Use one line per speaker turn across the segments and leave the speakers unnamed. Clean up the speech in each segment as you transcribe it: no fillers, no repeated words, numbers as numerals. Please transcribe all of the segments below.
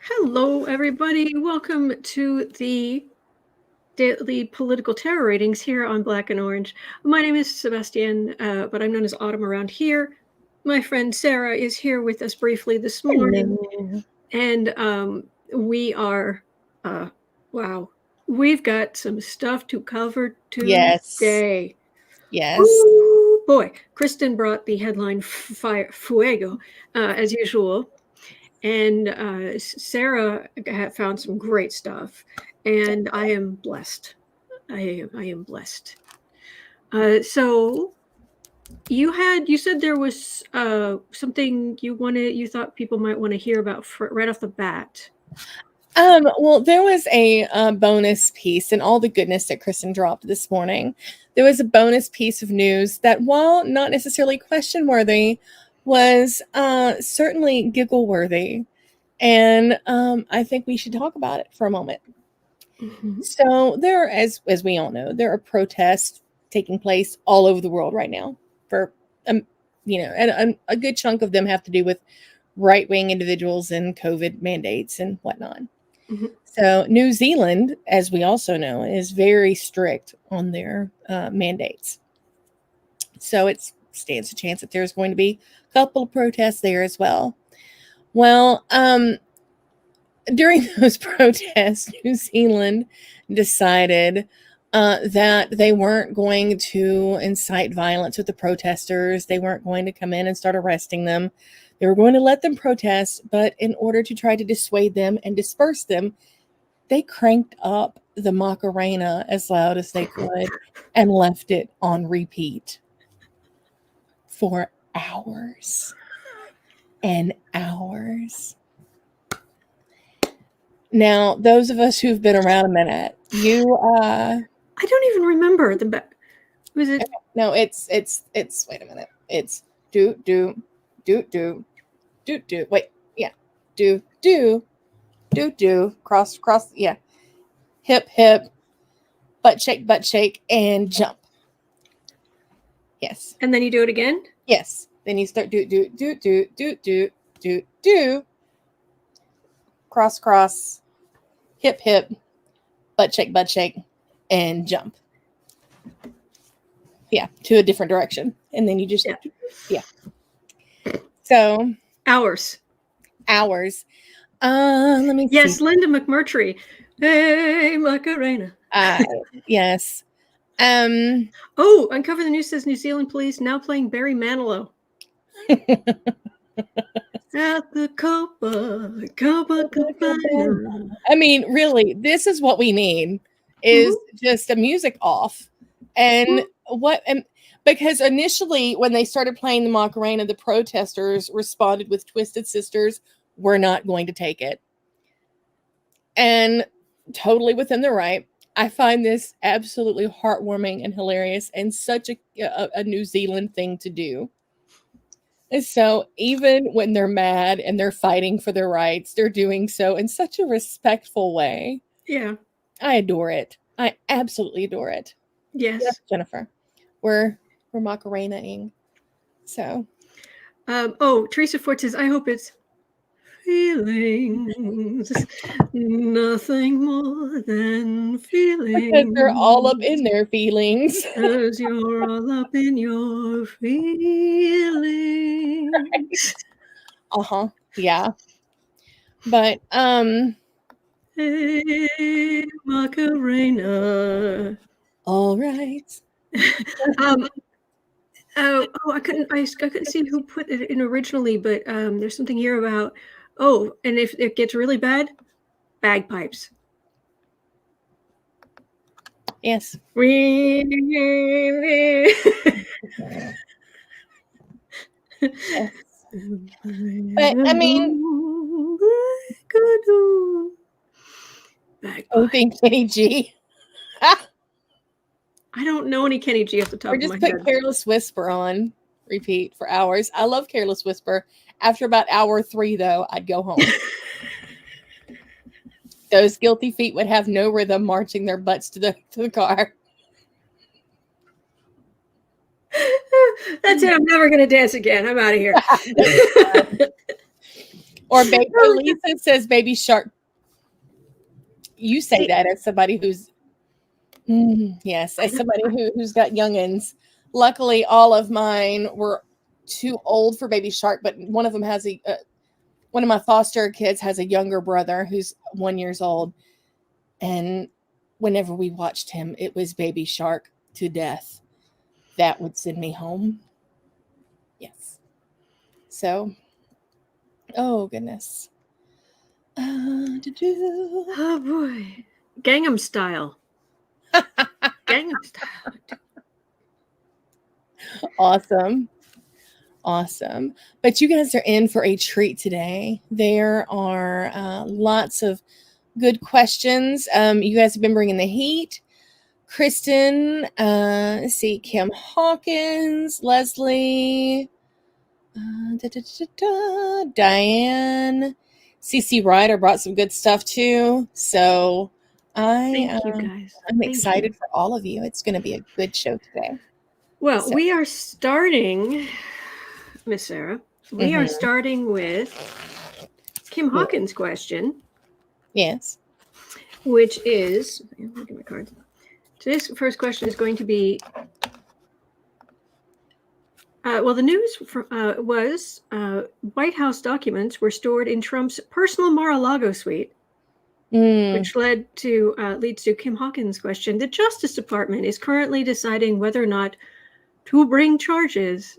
Hello, everybody. Welcome to the daily political terror ratings here on Black and Orange. My name is Sebastian, but I'm known as Autumn around here. My friend Sarah is here with us briefly this morning, and we are, wow, we've got some stuff to cover today.
Yes.
Ooh, boy, Kristen brought the headline Fuego, as usual. And Sarah found some great stuff, and I am blessed. I am blessed. So you said there was something you thought people might want to hear about right off the bat.
Well, there was a bonus piece in all the goodness that Kristen dropped this morning. There was a bonus piece of news that, while not necessarily question worthy, was certainly giggle worthy. And I think we should talk about it for a moment.
Mm-hmm.
So there, as we all know, there are protests taking place all over the world right now. For and a good chunk of them have to do with right-wing individuals and COVID mandates and whatnot.
Mm-hmm.
So New Zealand, as we also know, is very strict on their mandates. So it stands a chance that there's going to be a couple of protests there as well. Well, during those protests, New Zealand decided that they weren't going to incite violence with the protesters. They weren't going to come in and start arresting them. They were going to let them protest, but in order to try to dissuade them and disperse them, they cranked up the Macarena as loud as they could and left it on repeat for hours and hours. Now, those of us who've been around a minute,
I don't even remember the was it?
No, it's wait a minute. It's do. Wait, yeah. Do. Cross, yeah. Hip, butt shake, and jump. Yes.
And then you do it again?
Yes. Then you start do. Cross, hip, butt shake, and jump. Yeah, to a different direction. And then you just, yeah. So.
Hours.
Let me see.
Yes, Linda McMurtry. Hey, Macarena.
Yes.
Oh, Uncover the News says New Zealand police now playing Barry Manilow. At the Copacabana.
I mean, really, this is what we need, is just a music off. And because initially when they started playing the Macarena, the protesters responded with Twisted Sisters, "We're not going to take it." And totally within the right. I find this absolutely heartwarming and hilarious and such a New Zealand thing to do. And so even when they're mad and they're fighting for their rights, they're doing so in such a respectful way.
Yeah.
I adore it. I absolutely adore it.
Yes.
Jennifer. We're Macarena-ing. So.
Teresa Ford says, I hope it's feelings. Nothing more than feelings.
Because they're all up in their feelings.
Because you're all up in your feelings.
Right. Uh-huh. Yeah. But,
hey, Macarena.
All right.
I couldn't see who put it in originally, but there's something here about, and if it gets really bad, bagpipes.
Yes.
But
I mean, think Kenny G.
I don't know any Kenny G off the top of my head.
Or just put Careless Whisper on repeat for hours. I love Careless Whisper. After about hour 3, though, I'd go home. Those guilty feet would have no rhythm marching their butts to the car.
That's it. I'm never going to dance again. I'm out of here.
Or Lisa says baby shark. You say that as somebody who's yes, as somebody who's got youngins. Luckily, all of mine were too old for baby shark, but one of them has one of my foster kids has a younger brother who's 1 year old, and whenever we watched him, it was baby shark to death. That would send me home. Yes. So, oh goodness.
Oh boy, Gangnam Style. Gangnam Style.
Awesome. But you guys are in for a treat today. There are lots of good questions. You guys have been bringing the heat. Kristen, let's see, Kim Hawkins, Leslie, Diane, CC Ryder brought some good stuff too. So
Thank you guys.
I'm excited for all of you. It's going to be a good show today.
Well, we are starting, Miss Sarah. We are starting with Kim Hawkins' question.
Yes.
Which is, look at my cards. Today's first question is going to be, well, the news was White House documents were stored in Trump's personal Mar-a-Lago suite, which leads to Kim Hawkins' question. The Justice Department is currently deciding whether or not to bring charges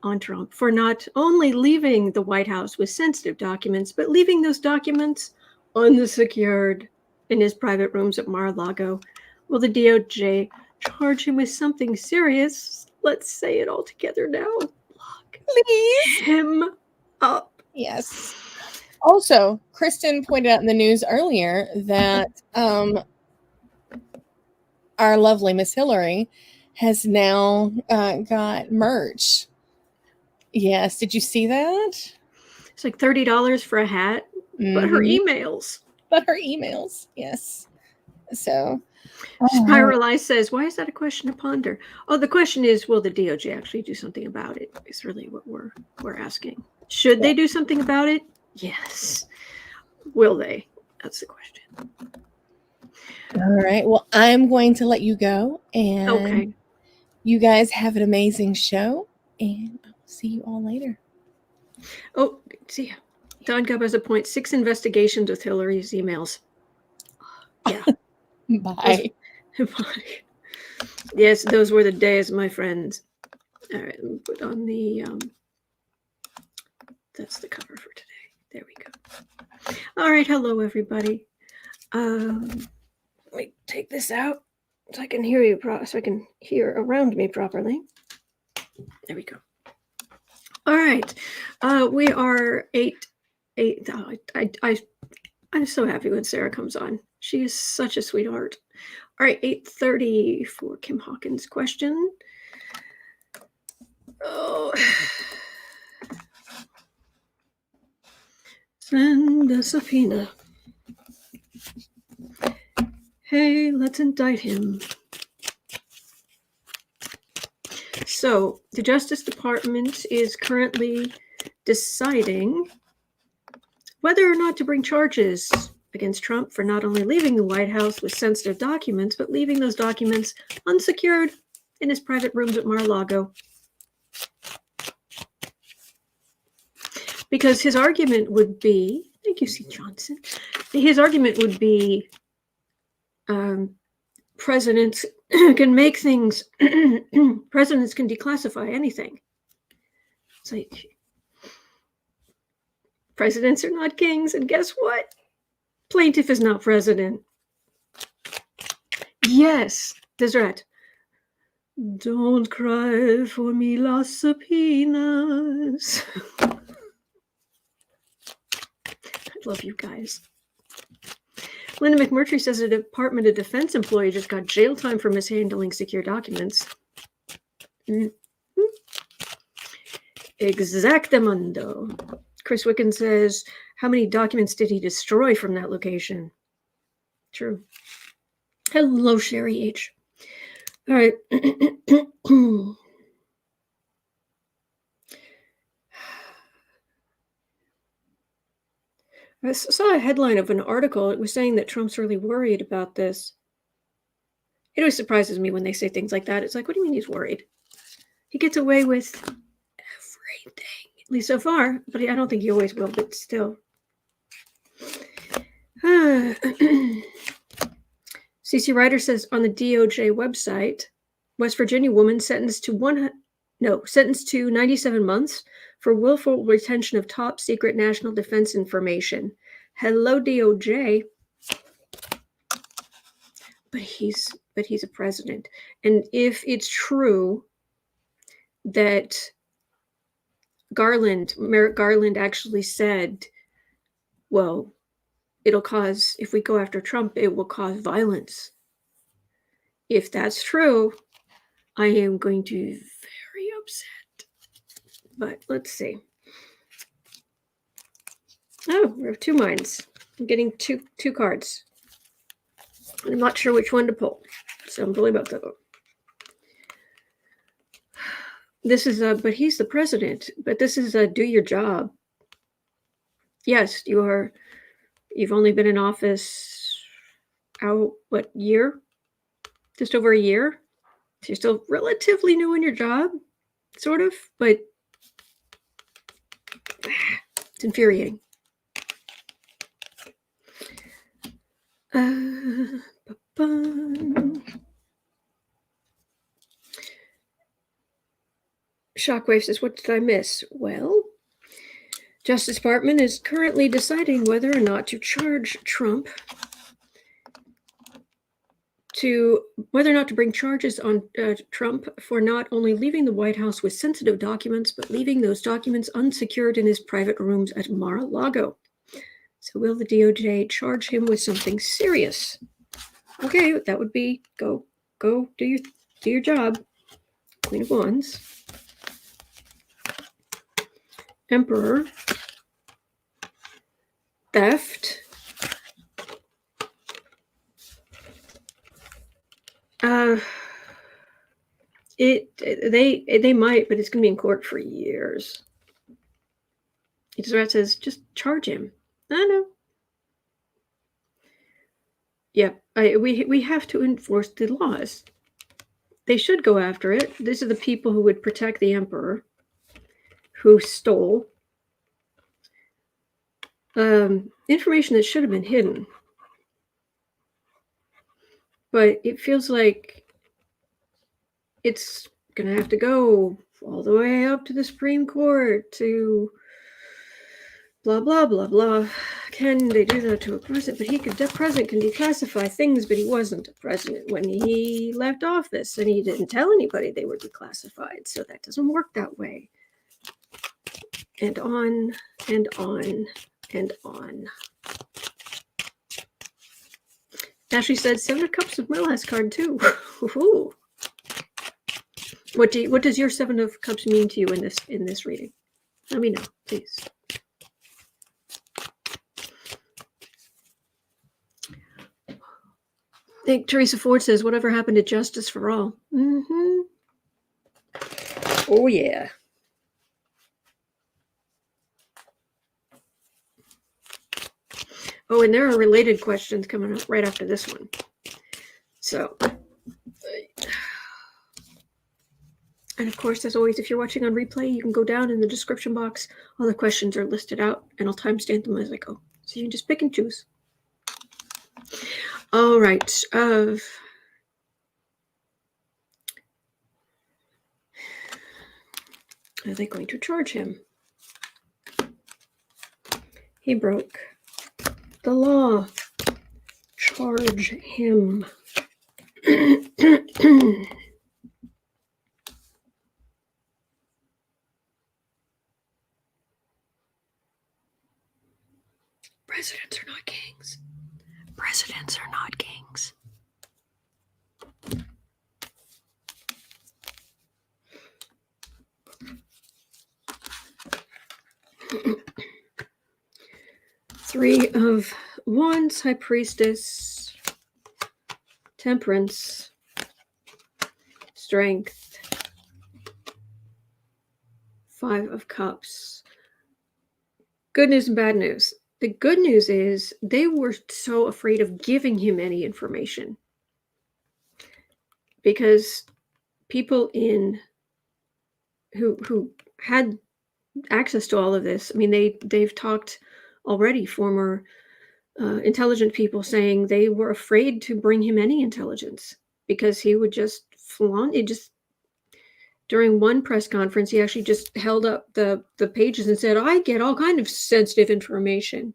on Trump for not only leaving the White House with sensitive documents, but leaving those documents unsecured in his private rooms at Mar-a-Lago. Will the DOJ charge him with something serious? Let's say it all together now. Lock him up.
Yes. Also, Kristen pointed out in the news earlier that our lovely Miss Hillary has now got merch. Yes. Did you see that?
It's like $30 for a hat, but her emails.
Yes. So
Spiralize says, why is that a question to ponder? Oh, the question is, will the DOJ actually do something about it? Is really what we're asking. Should they do something about it? Yes. Will they? That's the question.
All right. Well, I'm going to let you go, and you guys have an amazing show, and I'll see you all later.
Oh, see ya. Don Gubb has a point. 6 investigations with Hillary's emails. Yeah.
Bye.
Bye. Yes, those were the days, my friends. All right, let me put on the, that's the cover for today. There we go. All right, hello, everybody. Let me take this out so I can hear you, so I can hear around me properly. There we go. All right, we are I'm so happy when Sarah comes on. She is such a sweetheart. All right, 8:30 for Kim Hawkins' question. Oh. Send a subpoena. Hey, let's indict him. So, the Justice Department is currently deciding whether or not to bring charges against Trump for not only leaving the White House with sensitive documents, but leaving those documents unsecured in his private rooms at Mar-a-Lago. Because his argument would be, thank you, C. Johnson, his argument would be presidents can make things, presidents can declassify anything. It's like, presidents are not kings, and guess what? Plaintiff is not president. Yes, Deseret. Don't cry for me, las subpoenas. I love you guys. Linda McMurtry says a Department of Defense employee just got jail time for mishandling secure documents. Exactamundo. Chris Wicken says, how many documents did he destroy from that location? True. Hello, Sherry H. All right. I saw a headline of an article. It was saying that Trump's really worried about this. It always surprises me when they say things like that. It's like, what do you mean he's worried? He gets away with everything, at least so far. But I don't think he always will, but still. CC Ryder says on the DOJ website, West Virginia woman sentenced to 97 months for willful retention of top secret national defense information. Hello, DOJ. But he's a president. And if it's true that Merrick Garland actually said, well, if we go after Trump, it will cause violence. If that's true, I am going to be very upset. But let's see. Oh, we have two minds. I'm getting two cards. I'm not sure which one to pull, so I'm pulling both of them. This is but he's the president. But this is do your job. Yes, you've only been in office what year? Just over a year. So you're still relatively new in your job, sort of, but it's infuriating. Shockwave says, what did I miss? Well, Justice Department is currently deciding whether or not to charge Trump, whether or not to bring charges on Trump for not only leaving the White House with sensitive documents, but leaving those documents unsecured in his private rooms at Mar-a-Lago. So will the DOJ charge him with something serious? Okay, that would be go do your job. Queen of Wands. Emperor. Theft. They might, but it's going to be in court for years. It just says just charge him. I know. Yeah, we have to enforce the laws. They should go after it. These are the people who would protect the emperor, who stole information that should have been hidden. But it feels like it's going to have to go all the way up to the Supreme Court to blah, blah, blah, blah. Can they do that to a president? But the president can declassify things, but he wasn't a president when he left office, and he didn't tell anybody they were declassified. So that doesn't work that way. And on and on and on. Ashley said 7 of Cups of my last card too. What does your 7 of Cups mean to you in this reading? Let me know, please. I think Teresa Ford says, whatever happened to justice for all? Mm-hmm. Oh, yeah. Oh, and there are related questions coming up right after this one. So, and of course, as always, if you're watching on replay, you can go down in the description box. All the questions are listed out, and I'll timestamp them as I go. So you can just pick and choose. All right. Are they going to charge him? He broke the law. Charge him. Presidents are not kings. Presidents are not kings. Three of Wands, High Priestess, Temperance, Strength, 5 of Cups. Good news and bad news. the good news is they were so afraid of giving him any information because people who had access to all of this, I mean, they've talked already, former intelligent people saying they were afraid to bring him any intelligence because he would just flaunt it. Just during one press conference, he actually just held up the pages and said, "I get all kind of sensitive information."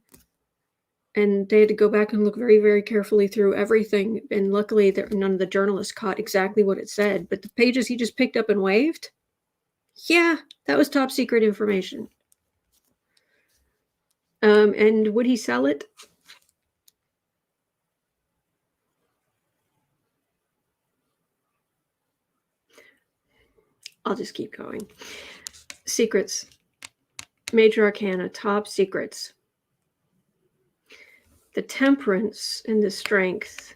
And they had to go back and look very, very carefully through everything. And luckily, none of the journalists caught exactly what it said. But the pages he just picked up and waved, yeah, that was top secret information. And would he sell it? I'll just keep going. Secrets. Major Arcana, top secrets. The temperance and the strength.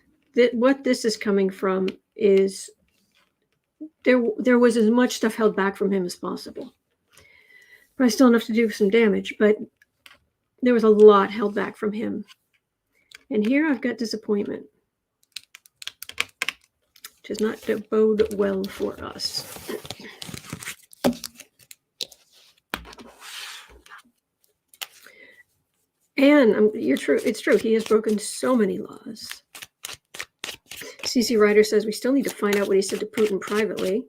What this is coming from is there was as much stuff held back from him as possible. Probably still enough to do some damage, but there was a lot held back from him. And here I've got disappointment, which does not bode well for us. And you're true. It's true. He has broken so many laws. CC Ryder says we still need to find out what he said to Putin privately.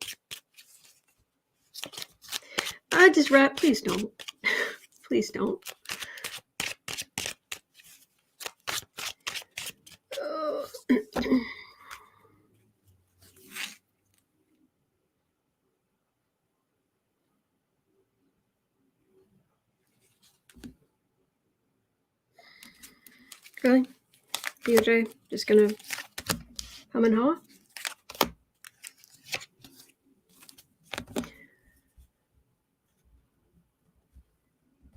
Just wrap. Please don't. Please don't. Really? DOJ just gonna hum and haw?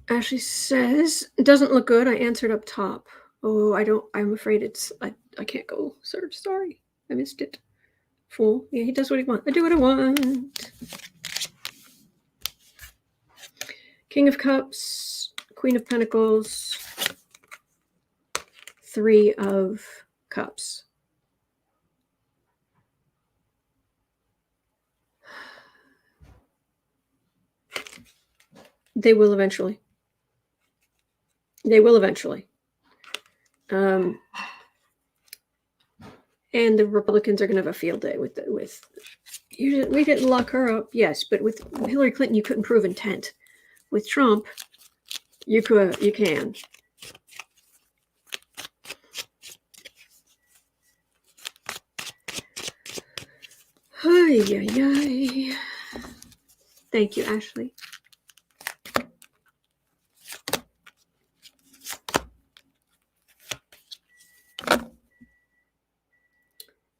Ashley says, it doesn't look good. I answered up top. Oh, I'm afraid I can't go search. Sorry. I missed it. Fool. Yeah, he does what he wants. I do what I want. King of Cups, Queen of Pentacles, Three of Cups. They will eventually. They will eventually. And the Republicans are going to have a field day with we didn't lock her up, yes, but with Hillary Clinton you couldn't prove intent. With Trump, you can. Ay, ay, ay. Thank you, Ashley.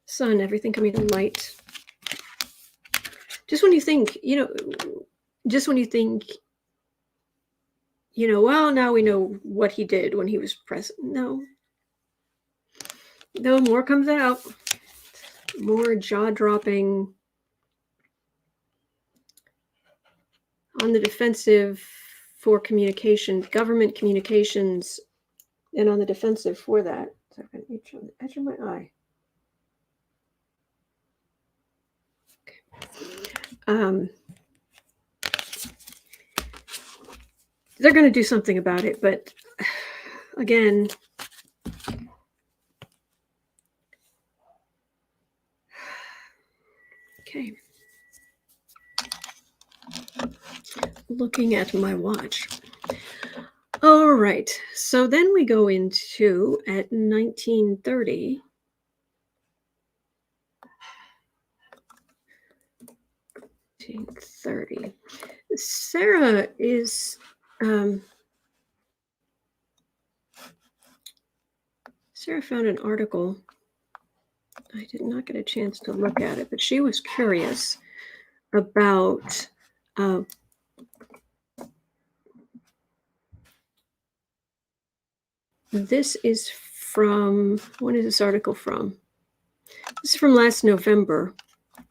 Sun, everything coming to light. Just when you think, well, now we know what he did when he was president. No, more comes out. More jaw-dropping, on the defensive for communication, government communications, and on the defensive for that. So I've got an itch on the edge of my eye. Okay. They're going to do something about it, but again, okay. Looking at my watch. All right. So then we go into at 1930. Sarah is Sarah found an article. I did not get a chance to look at it, but she was curious about this is from, when is this article from? This is from last November.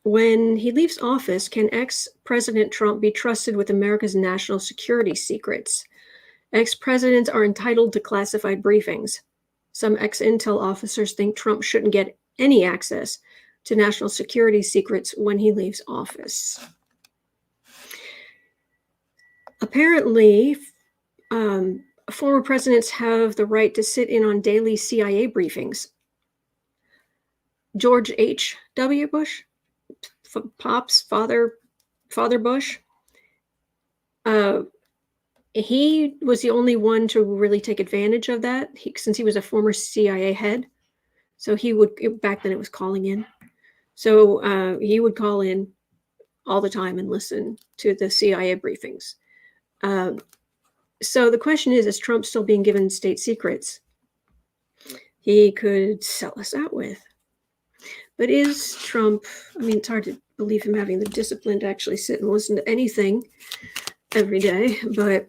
When he leaves office, can ex-President Trump be trusted with America's national security secrets? Ex-presidents are entitled to classified briefings. Some ex-intel officers think Trump shouldn't get any access to national security secrets when he leaves office. Apparently, former presidents have the right to sit in on daily CIA briefings. George H.W. Bush, Pop's father Bush, he was the only one to really take advantage of that, since he was a former CIA head. So he would, back then it was calling in. So he would call in all the time and listen to the CIA briefings. So the question is Trump still being given state secrets he could sell us out with? But is Trump, I mean, it's hard to believe him having the discipline to actually sit and listen to anything every day, but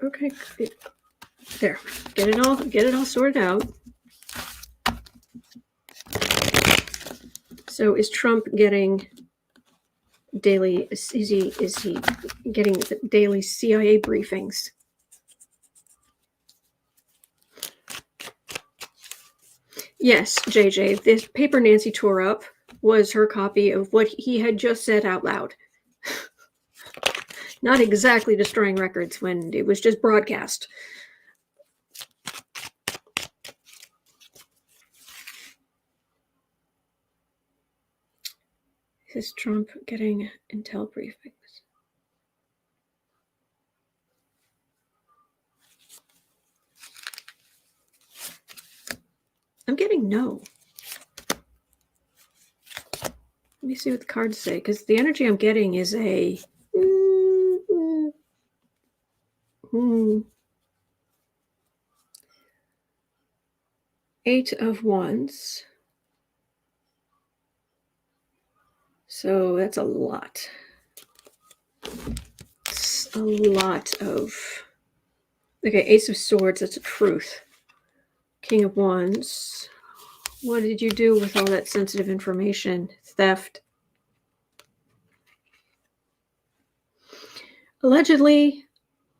okay, there, get it all sorted out. So is Trump getting daily, is he getting the daily CIA briefings? Yes, JJ, this paper Nancy tore up was her copy of what he had just said out loud. Not exactly destroying records when it was just broadcast. Is Trump getting intel briefings? I'm getting no. Let me see what the cards say, because the energy I'm getting is a Eight of Wands. So that's a lot. It's a lot of... Okay, Ace of Swords, that's a truth. King of Wands. What did you do with all that sensitive information? Theft. Allegedly,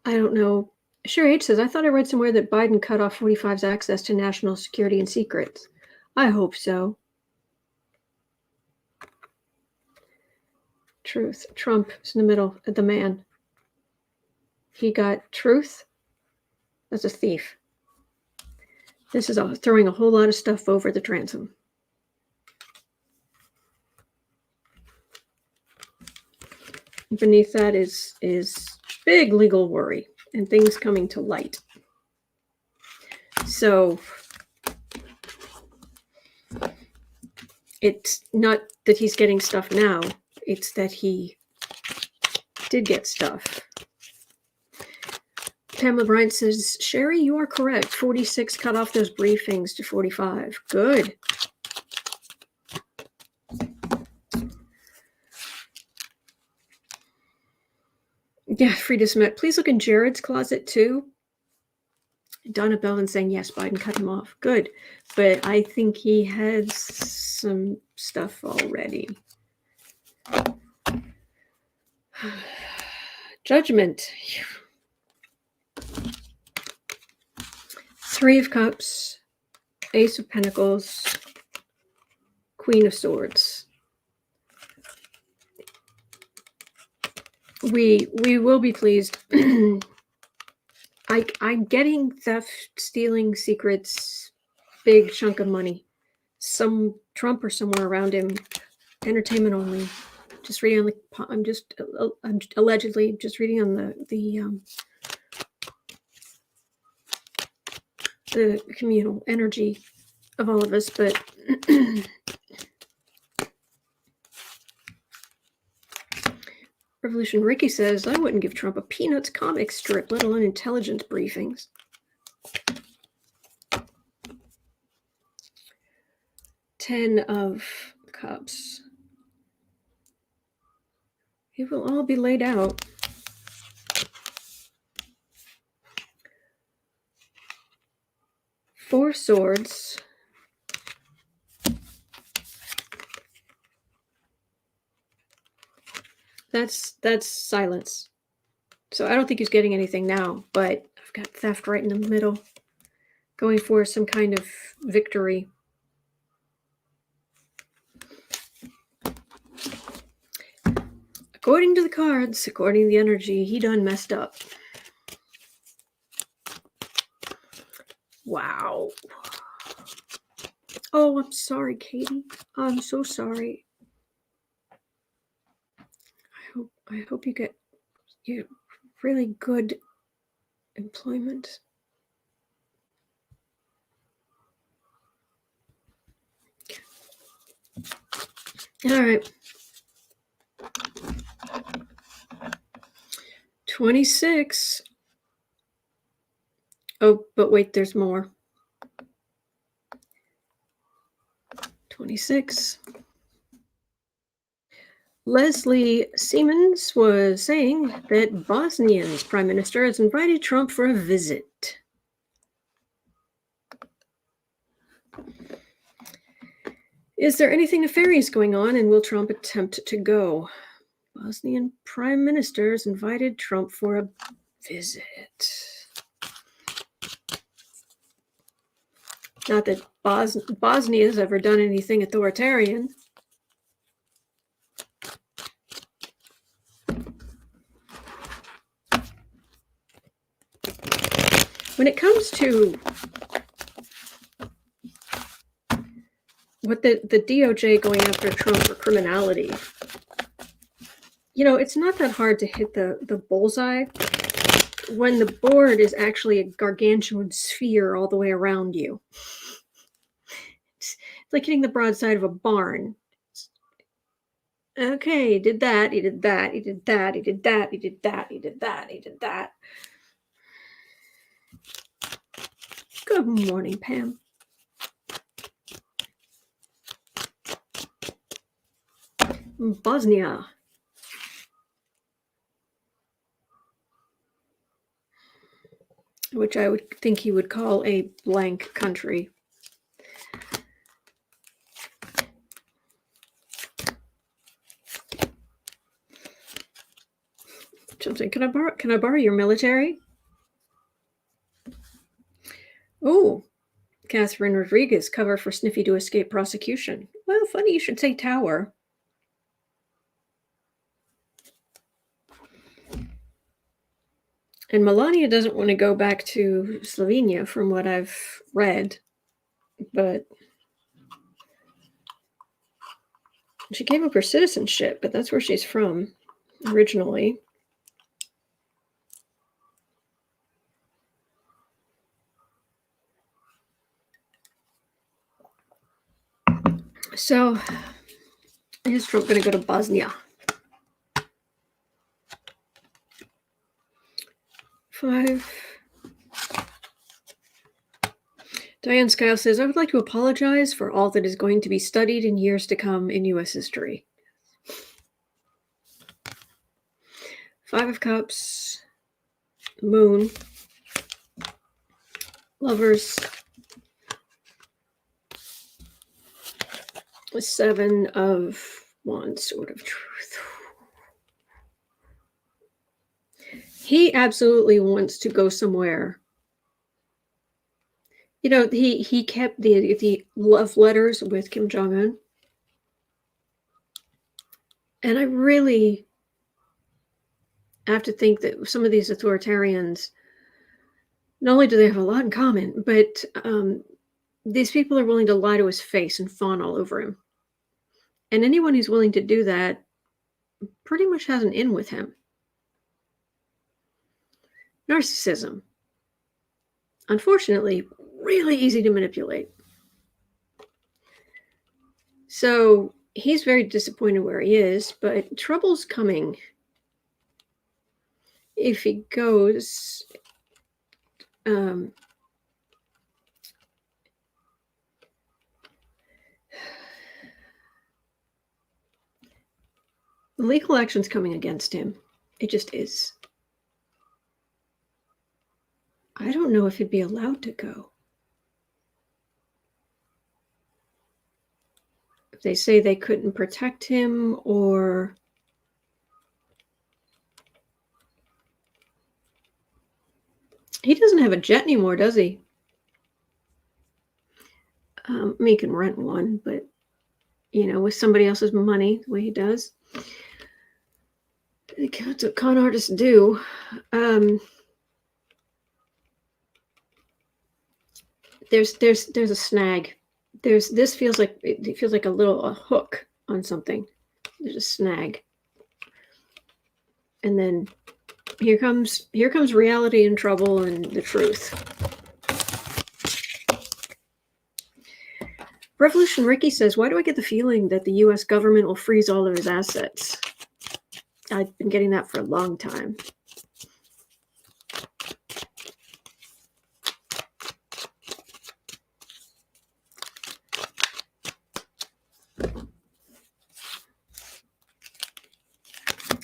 I don't know. Sure H says, I thought I read somewhere that Biden cut off 45's access to national security and secrets. I hope so. Truth. Trump is in the middle, the man. He got truth. That's a thief. This is throwing a whole lot of stuff over the transom. Beneath that is big legal worry and things coming to light. So it's not that he's getting stuff now, it's that he did get stuff. Pamela Bryant says, Sherry, you are correct. 46 cut off those briefings to 45. Good. Yeah, Frida Smet, please look in Jared's closet too. Donna Belvin saying, yes, Biden cut him off. Good. But I think he had some stuff already. Judgment. Three of Cups, Ace of Pentacles, Queen of Swords. We will be pleased. I'm getting theft, stealing secrets, big chunk of money. Some Trump or somewhere around him. Entertainment only. Just reading on the. I'm allegedly just reading on the communal energy of all of us, but Revolution Ricky says, I wouldn't give Trump a Peanuts comic strip, let alone intelligence briefings. Ten of Cups. It will all be laid out. Four Swords. That's silence. So I don't think he's getting anything now, but I've got theft right in the middle, going for some kind of victory. According to the cards, according to the energy, he done messed up. Wow. Oh, I'm sorry, Katie. I'm so sorry. I hope you get really good employment. All right. 26. Oh, but wait, there's more. 26. Leslie Siemens was saying that Bosnian's prime minister has invited Trump for a visit. Is there anything nefarious going on, and will Trump attempt to go? Bosnian prime minister has invited Trump for a visit. Not that Bosnia has ever done anything authoritarian. When it comes to what the DOJ going after Trump for criminality, it's not that hard to hit the bullseye when the board is actually a gargantuan sphere all the way around you. It's like hitting the broadside of a barn. Okay, he did that, he did that, he did that, he did that, he did that, he did that, he did that. Good morning, Pam. Bosnia. Which I would think he would call a blank country. Something. Can I borrow your military? Oh, Catherine Rodriguez, cover for Sniffy to escape prosecution. Well, funny you should say tower. And Melania doesn't want to go back to Slovenia from what I've read, but she gave up her citizenship, but that's where she's from originally. So, is Trump going to go to Bosnia? 5. Diane Skyle says, I would like to apologize for all that is going to be studied in years to come in U.S. history. 5 of Cups, Moon, Lovers, 7 of Wands, Sword of Truth. He absolutely wants to go somewhere. He kept the love letters with Kim Jong-un. And I really have to think that some of these authoritarians, not only do they have a lot in common, but these people are willing to lie to his face and fawn all over him. And anyone who's willing to do that pretty much has an in with him. Narcissism. Unfortunately, really easy to manipulate. So he's very disappointed where he is, but trouble's coming. If he goes, the legal action's coming against him. It just is. I don't know if he'd be allowed to go. If they say they couldn't protect him, or He doesn't have a jet anymore, does he? I mean, he can rent one, but, with somebody else's money, the way he does. That's what con artists do. There's a snag. This feels like it feels like a hook on something. There's a snag. And then here comes reality and trouble and the truth. Revolution Ricky says, why do I get the feeling that the US government will freeze all of his assets? I've been getting that for a long time.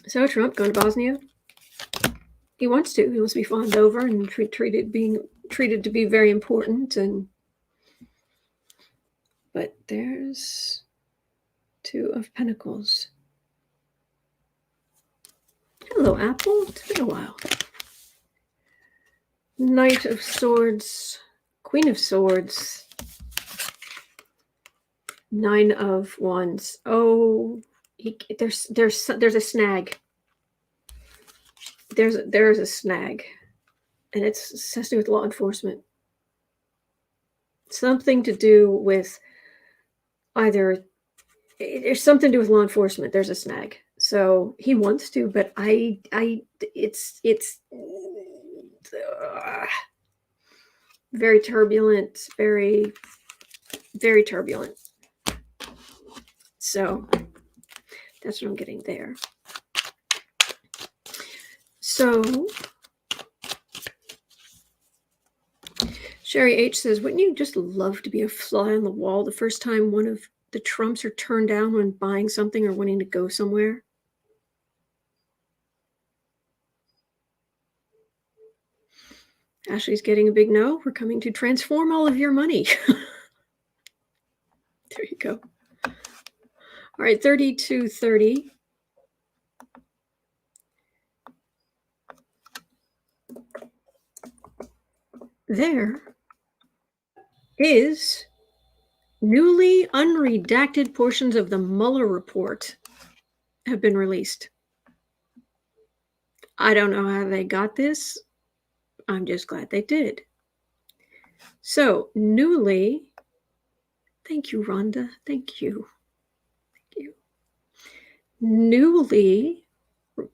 So Trump going to Bosnia? He wants to. He wants to be fawned over and treated to be very important. But there's Two of Pentacles. Hello, Apple. It's been a while. Knight of Swords, Queen of Swords, Nine of Wands. Oh, there's a snag. There's a snag, and it has to do with law enforcement. Something to do with there's something to do with law enforcement. There's a snag. So he wants to, but it's very turbulent, very, very turbulent. So that's what I'm getting there. So Sherry H says, wouldn't you just love to be a fly on the wall the first time one of the Trumps are turned down when buying something or wanting to go somewhere? Ashley's getting a big no. We're coming to transform all of your money. There you go. All right, 3230. There is newly unredacted portions of the Mueller report have been released. I don't know how they got this. I'm just glad they did. So, newly, thank you, Rhonda. Thank you. Newly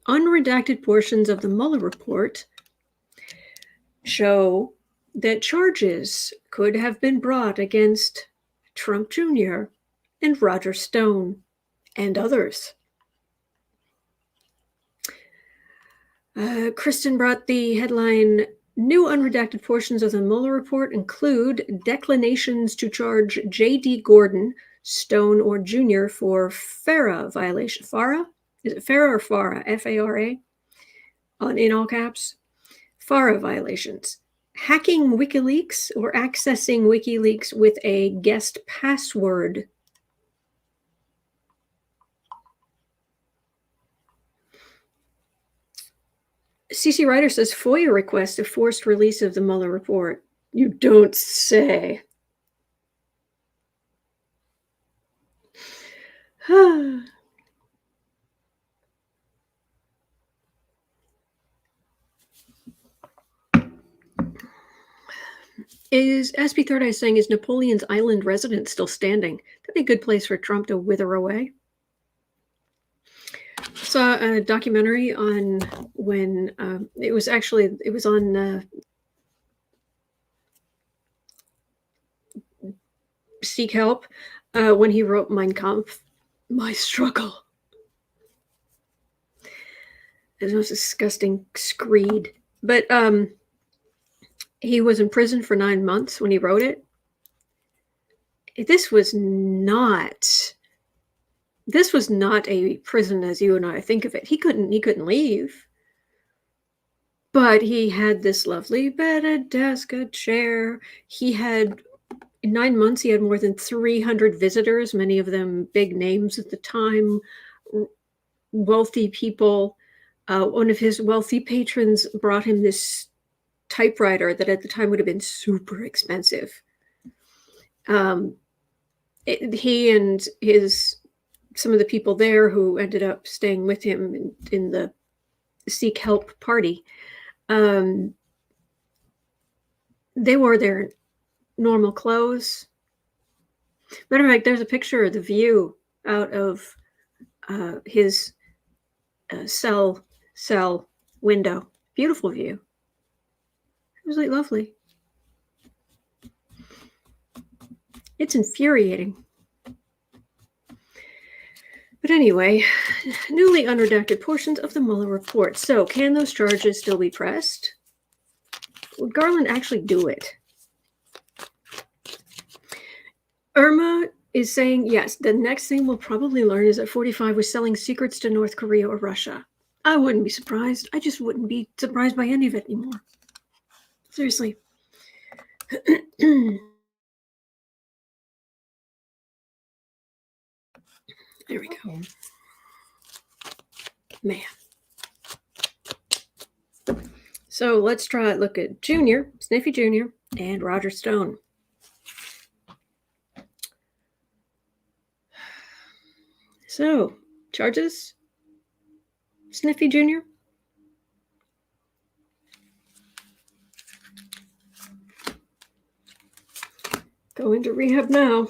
unredacted portions of the Mueller report show that charges could have been brought against Trump Jr. and Roger Stone and others. Kristen brought the headline, new unredacted portions of the Mueller report include declinations to charge J.D. Gordon, Stone, or Jr. for FARA violation. FARA? Is it FARA or FARA? F-A-R-A? In all caps. FARA violations. Hacking Wikileaks or accessing Wikileaks with a guest password. CC Ryder says FOIA request a forced release of the Mueller report. You don't say. Is SB Third Eye saying, is Napoleon's Island residence still standing? That'd be a good place for Trump to wither away. Saw a documentary on when it was on Seek Help when he wrote Mein Kampf, My Struggle. It was a disgusting screed. But he was in prison for 9 months when he wrote it. This was not a prison as you and I think of it. He couldn't leave. But he had this lovely bed, a desk, a chair. In 9 months, he had more than 300 visitors, many of them big names at the time, wealthy people. One of his wealthy patrons brought him this typewriter that at the time would have been super expensive. He and some of the people there who ended up staying with him in the Seek Help party, they wore their normal clothes. Matter of fact, there's a picture of the view out of his cell window. Beautiful view. It was like lovely. It's infuriating. But anyway, newly unredacted portions of the Mueller report. So, can those charges still be pressed? Would Garland actually do it? Irma is saying, yes, the next thing we'll probably learn is that 45 was selling secrets to North Korea or Russia. I wouldn't be surprised. I just wouldn't be surprised by any of it anymore. Seriously. There we go. Man. So let's look at Junior, Sniffy Jr., and Roger Stone. So, charges? Sniffy Jr.? Go into rehab now,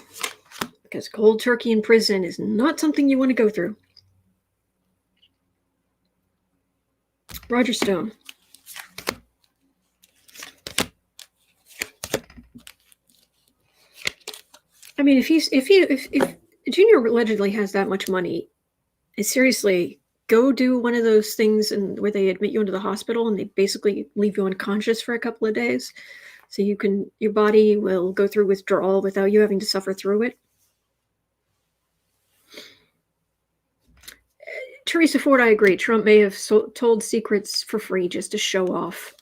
because cold turkey in prison is not something you want to go through. Roger Stone. I mean, if Junior allegedly has that much money, seriously, go do one of those things where they admit you into the hospital and they basically leave you unconscious for a couple of days, so your body will go through withdrawal without you having to suffer through it. Teresa Ford, I agree. Trump may have told secrets for free just to show off.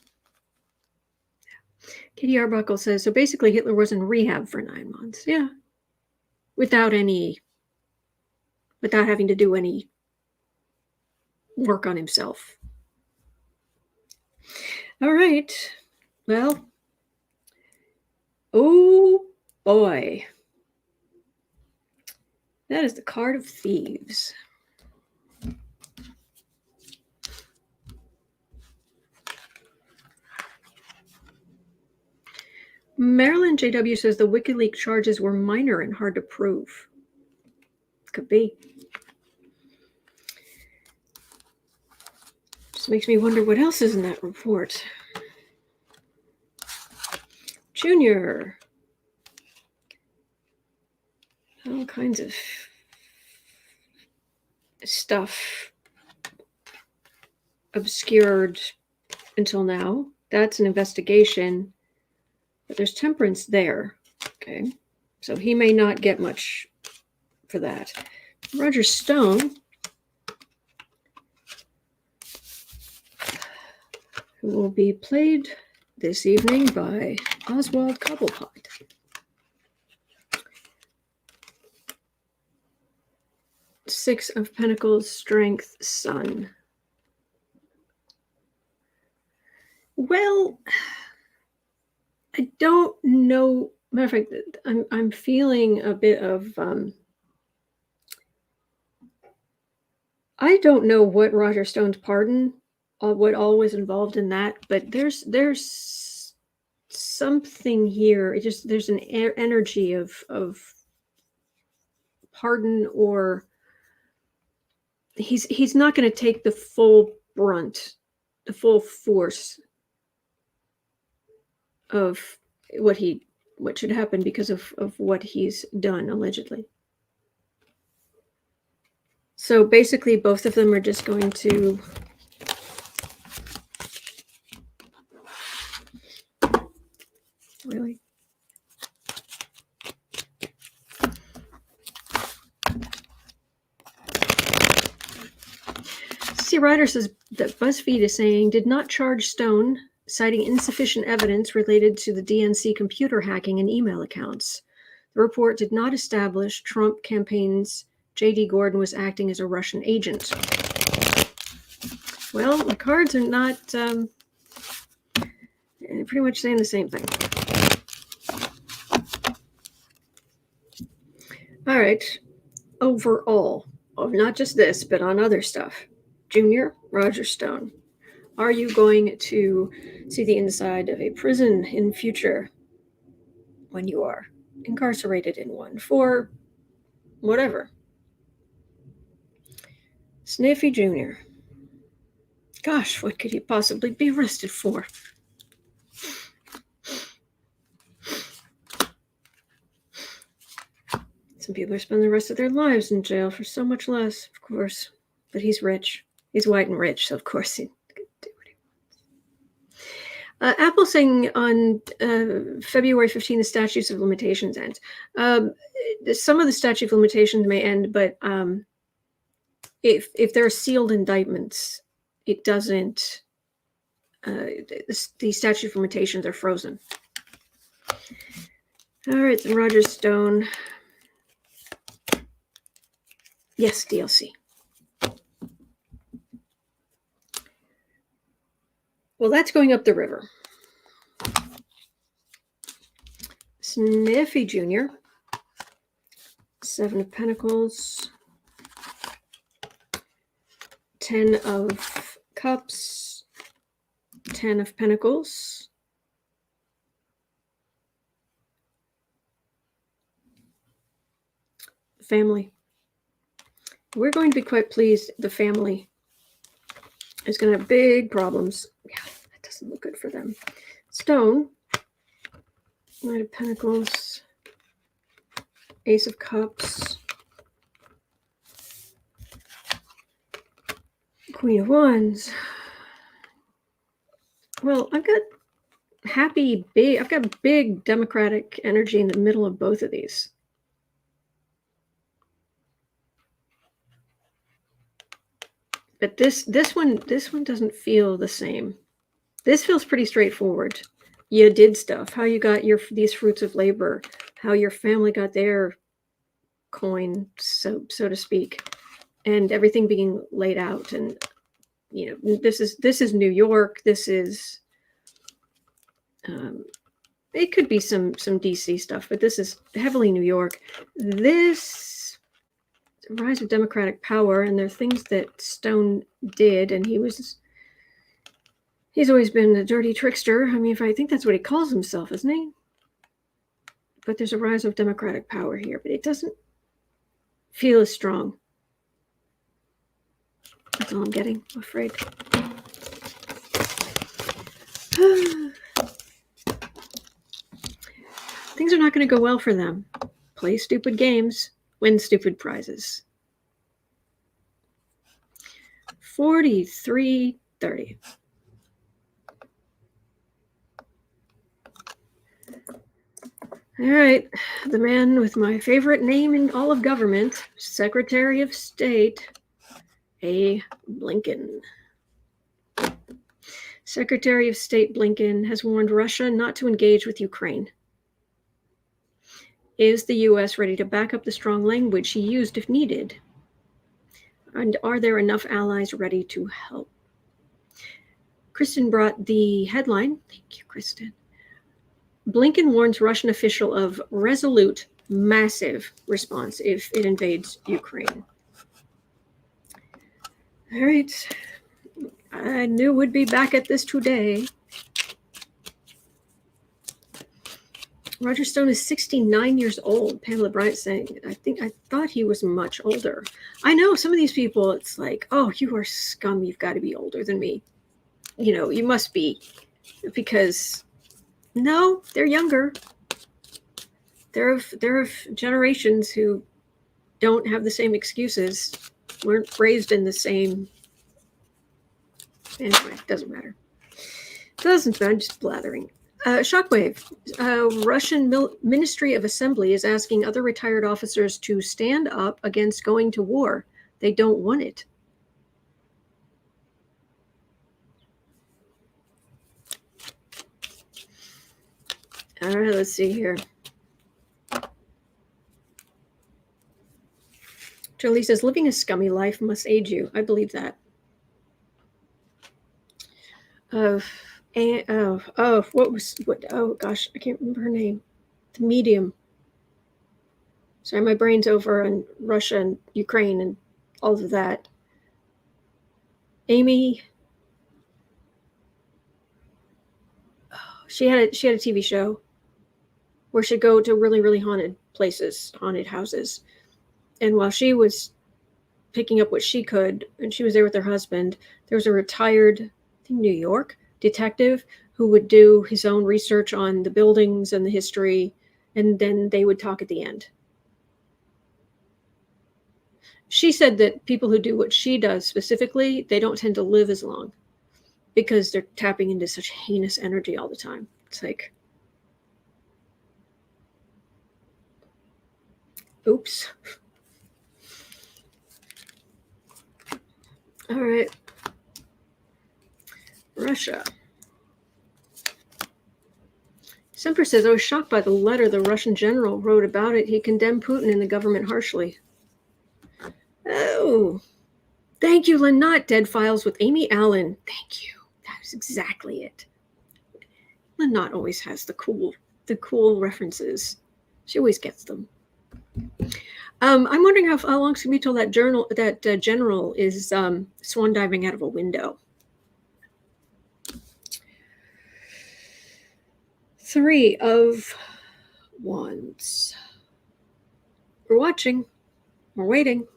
Katie Arbuckle says, so basically Hitler was in rehab for 9 months. Yeah. Without having to do any work on himself. All right. Well, oh boy. That is the card of thieves. Marilyn J.W. says the Wikileaks charges were minor and hard to prove. Could be. Just makes me wonder what else is in that report. Junior. All kinds of stuff obscured until now. That's an investigation. But there's temperance there. Okay. So he may not get much for that. Roger Stone, who will be played this evening by Oswald Cobblepot. Six of Pentacles, Strength, Sun. Well, I don't know. Matter of fact, I'm feeling a bit of I don't know what Roger Stone's pardon, what all was involved in that, but there's something here. There's an energy of pardon, or he's not going to take the full brunt, the full force of what should happen because of what he's done allegedly. So basically both of them are just going to really. C. Ryder says that BuzzFeed is saying did not charge Stone, citing insufficient evidence related to the DNC computer hacking and email accounts. The report did not establish Trump campaign's J.D. Gordon was acting as a Russian agent. Well, the cards are not pretty much saying the same thing. All right. Overall, not just this, but on other stuff. Junior, Roger Stone, are you going to see the inside of a prison in future when you are incarcerated in one for whatever? Sniffy Jr. Gosh, what could he possibly be arrested for? Some people are spending the rest of their lives in jail for so much less, of course. But he's rich. He's white and rich, so of course he could do what he wants. Apple saying on February 15, the statutes of limitations ends. Some of the statute of limitations may end, but if there are sealed indictments, it doesn't. The statute of limitations are frozen. All right, then Roger Stone. Yes, DLC. Well, that's going up the river. Sniffy Jr. 7 of Pentacles. 10 of Cups. 10 of Pentacles. Family. We're going to be quite pleased. The family is going to have big problems. Yeah, that doesn't look good for them. Stone. Knight of Pentacles. Ace of Cups. Queen of Wands. Well, I've got I've got big Democratic energy in the middle of both of these. But this one doesn't feel the same. This feels pretty straightforward. You did stuff. How you got these fruits of labor. How your family got their coin, so to speak, and everything being laid out. And this is New York. This is. It could be some DC stuff, but this is heavily New York. This. Rise of democratic power, and there are things that Stone did, and he's always been a dirty trickster. I mean, I think that's what he calls himself, isn't he? But there's a rise of democratic power here, but it doesn't feel as strong. That's all I'm getting, I'm afraid. Things are not going to go well for them. Play stupid games. Win stupid prizes. 4330. All right, the man with my favorite name in all of government, Secretary of State, A. Blinken. Secretary of State Blinken has warned Russia not to engage with Ukraine. Is the U.S. ready to back up the strong language he used if needed? And are there enough allies ready to help? Kristen brought the headline. Thank you, Kristen. Blinken warns Russian official of resolute, massive response if it invades Ukraine. All right. I knew we'd be back at this today. Roger Stone is 69 years old. Pamela Bryant saying, I thought he was much older. I know some of these people, it's like, oh, you are scum. You've got to be older than me. You must be. Because, no, they're younger. They're of generations who don't have the same excuses, weren't raised in the same. Anyway, doesn't matter. Doesn't matter, I'm just blathering. Shockwave. Russian Ministry of Assembly is asking other retired officers to stand up against going to war. They don't want it. All right, let's see here. Charlie says, living a scummy life must age you. I believe that. And oh gosh, I can't remember her name. The medium. Sorry, my brain's over on Russia and Ukraine and all of that. Amy. She had a TV show where she'd go to really, really haunted places, haunted houses. And while she was picking up what she could, and she was there with her husband, there was a retired, I think, New York detective who would do his own research on the buildings and the history, and then they would talk at the end. She said that people who do what she does specifically, they don't tend to live as long because they're tapping into such heinous energy all the time. It's like, oops. All right. Russia. Semper says, I was shocked by the letter the Russian general wrote about it. He condemned Putin and the government harshly. Oh, thank you, Lynott. Dead Files with Amy Allen. Thank you. That was exactly it. Lynott always has the cool references. She always gets them. I'm wondering how long it's gonna be till that general is swan diving out of a window. 3 of Wands. We're watching. We're waiting.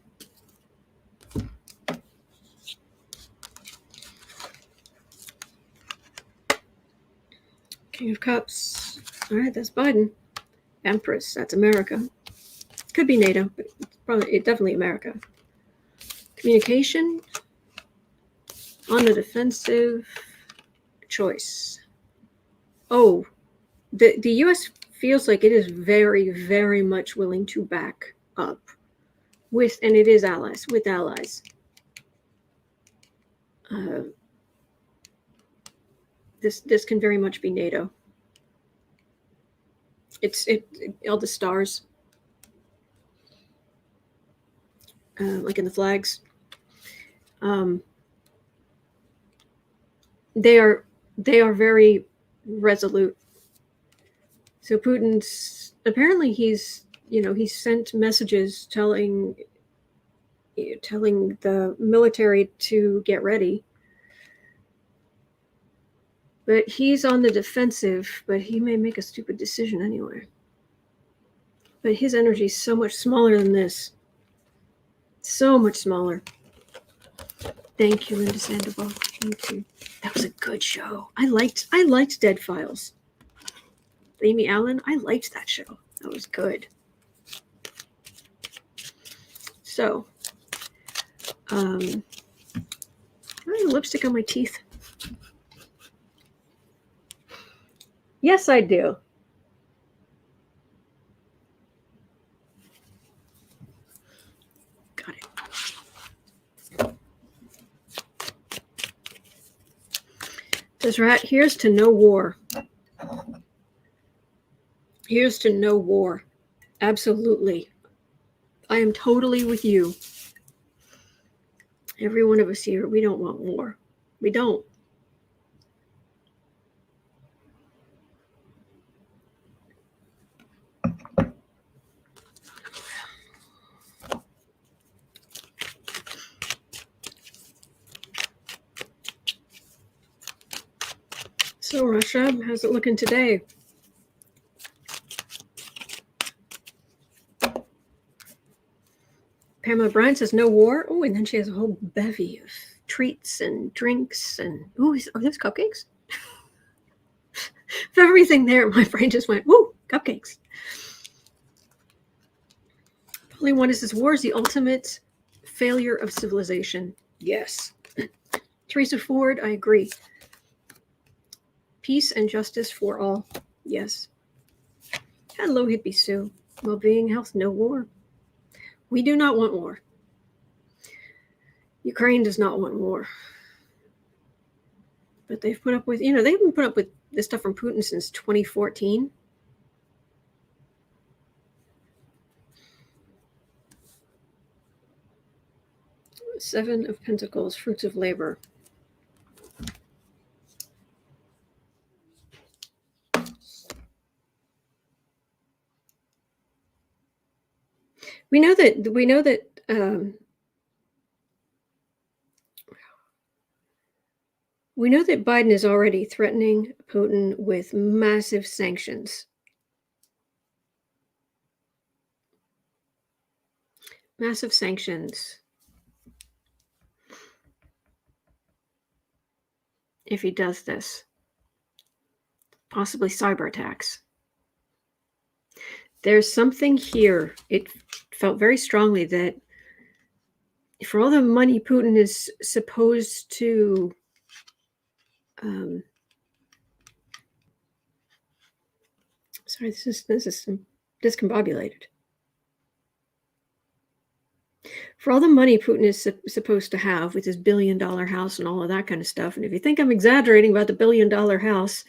King of Cups. All right, that's Biden. Empress. That's America. Could be NATO, but it's definitely America. Communication. On the defensive. Choice. Oh, the U.S. feels like it is very, very much willing to back up with, and it is allies, with allies. This can very much be NATO. It's all the stars, like in the flags. They are very resolute. So Putin's apparently he's sent messages telling the military to get ready. But he's on the defensive, but he may make a stupid decision anyway. But his energy is so much smaller than this. So much smaller. Thank you, Linda Sandoval. Thank you. That was a good show. I liked Dead Files. Amy Allen, I liked that show. That was good. So, I have lipstick on my teeth. Yes, I do. Got it. Says Rat, here's to no war. Here's to no war. Absolutely. I am totally with you. Every one of us here, we don't want war. We don't. So Russia, how's it looking today? Pamela Bryan says no war. Oh, and then she has a whole bevy of treats and drinks and there's cupcakes. Of everything there, my brain just went, woo, cupcakes. Only one is this: war is the ultimate failure of civilization. Yes. Teresa Ford, I agree. Peace and justice for all. Yes. Hello, Hippie Sue. Well-being, health, no war. We do not want war. Ukraine does not want war. But they've put up with, they've been put up with this stuff from Putin since 2014. Seven of Pentacles, fruits of labor. We know that we know that Biden is already threatening Putin with massive sanctions. Massive sanctions. If he does this. Possibly cyber attacks. There's something here. It felt very strongly that for all the money Putin is supposed to sorry, this is discombobulated. For all the money Putin is supposed to have with his billion-dollar house and all of that kind of stuff, and if you think I'm exaggerating about the billion-dollar house,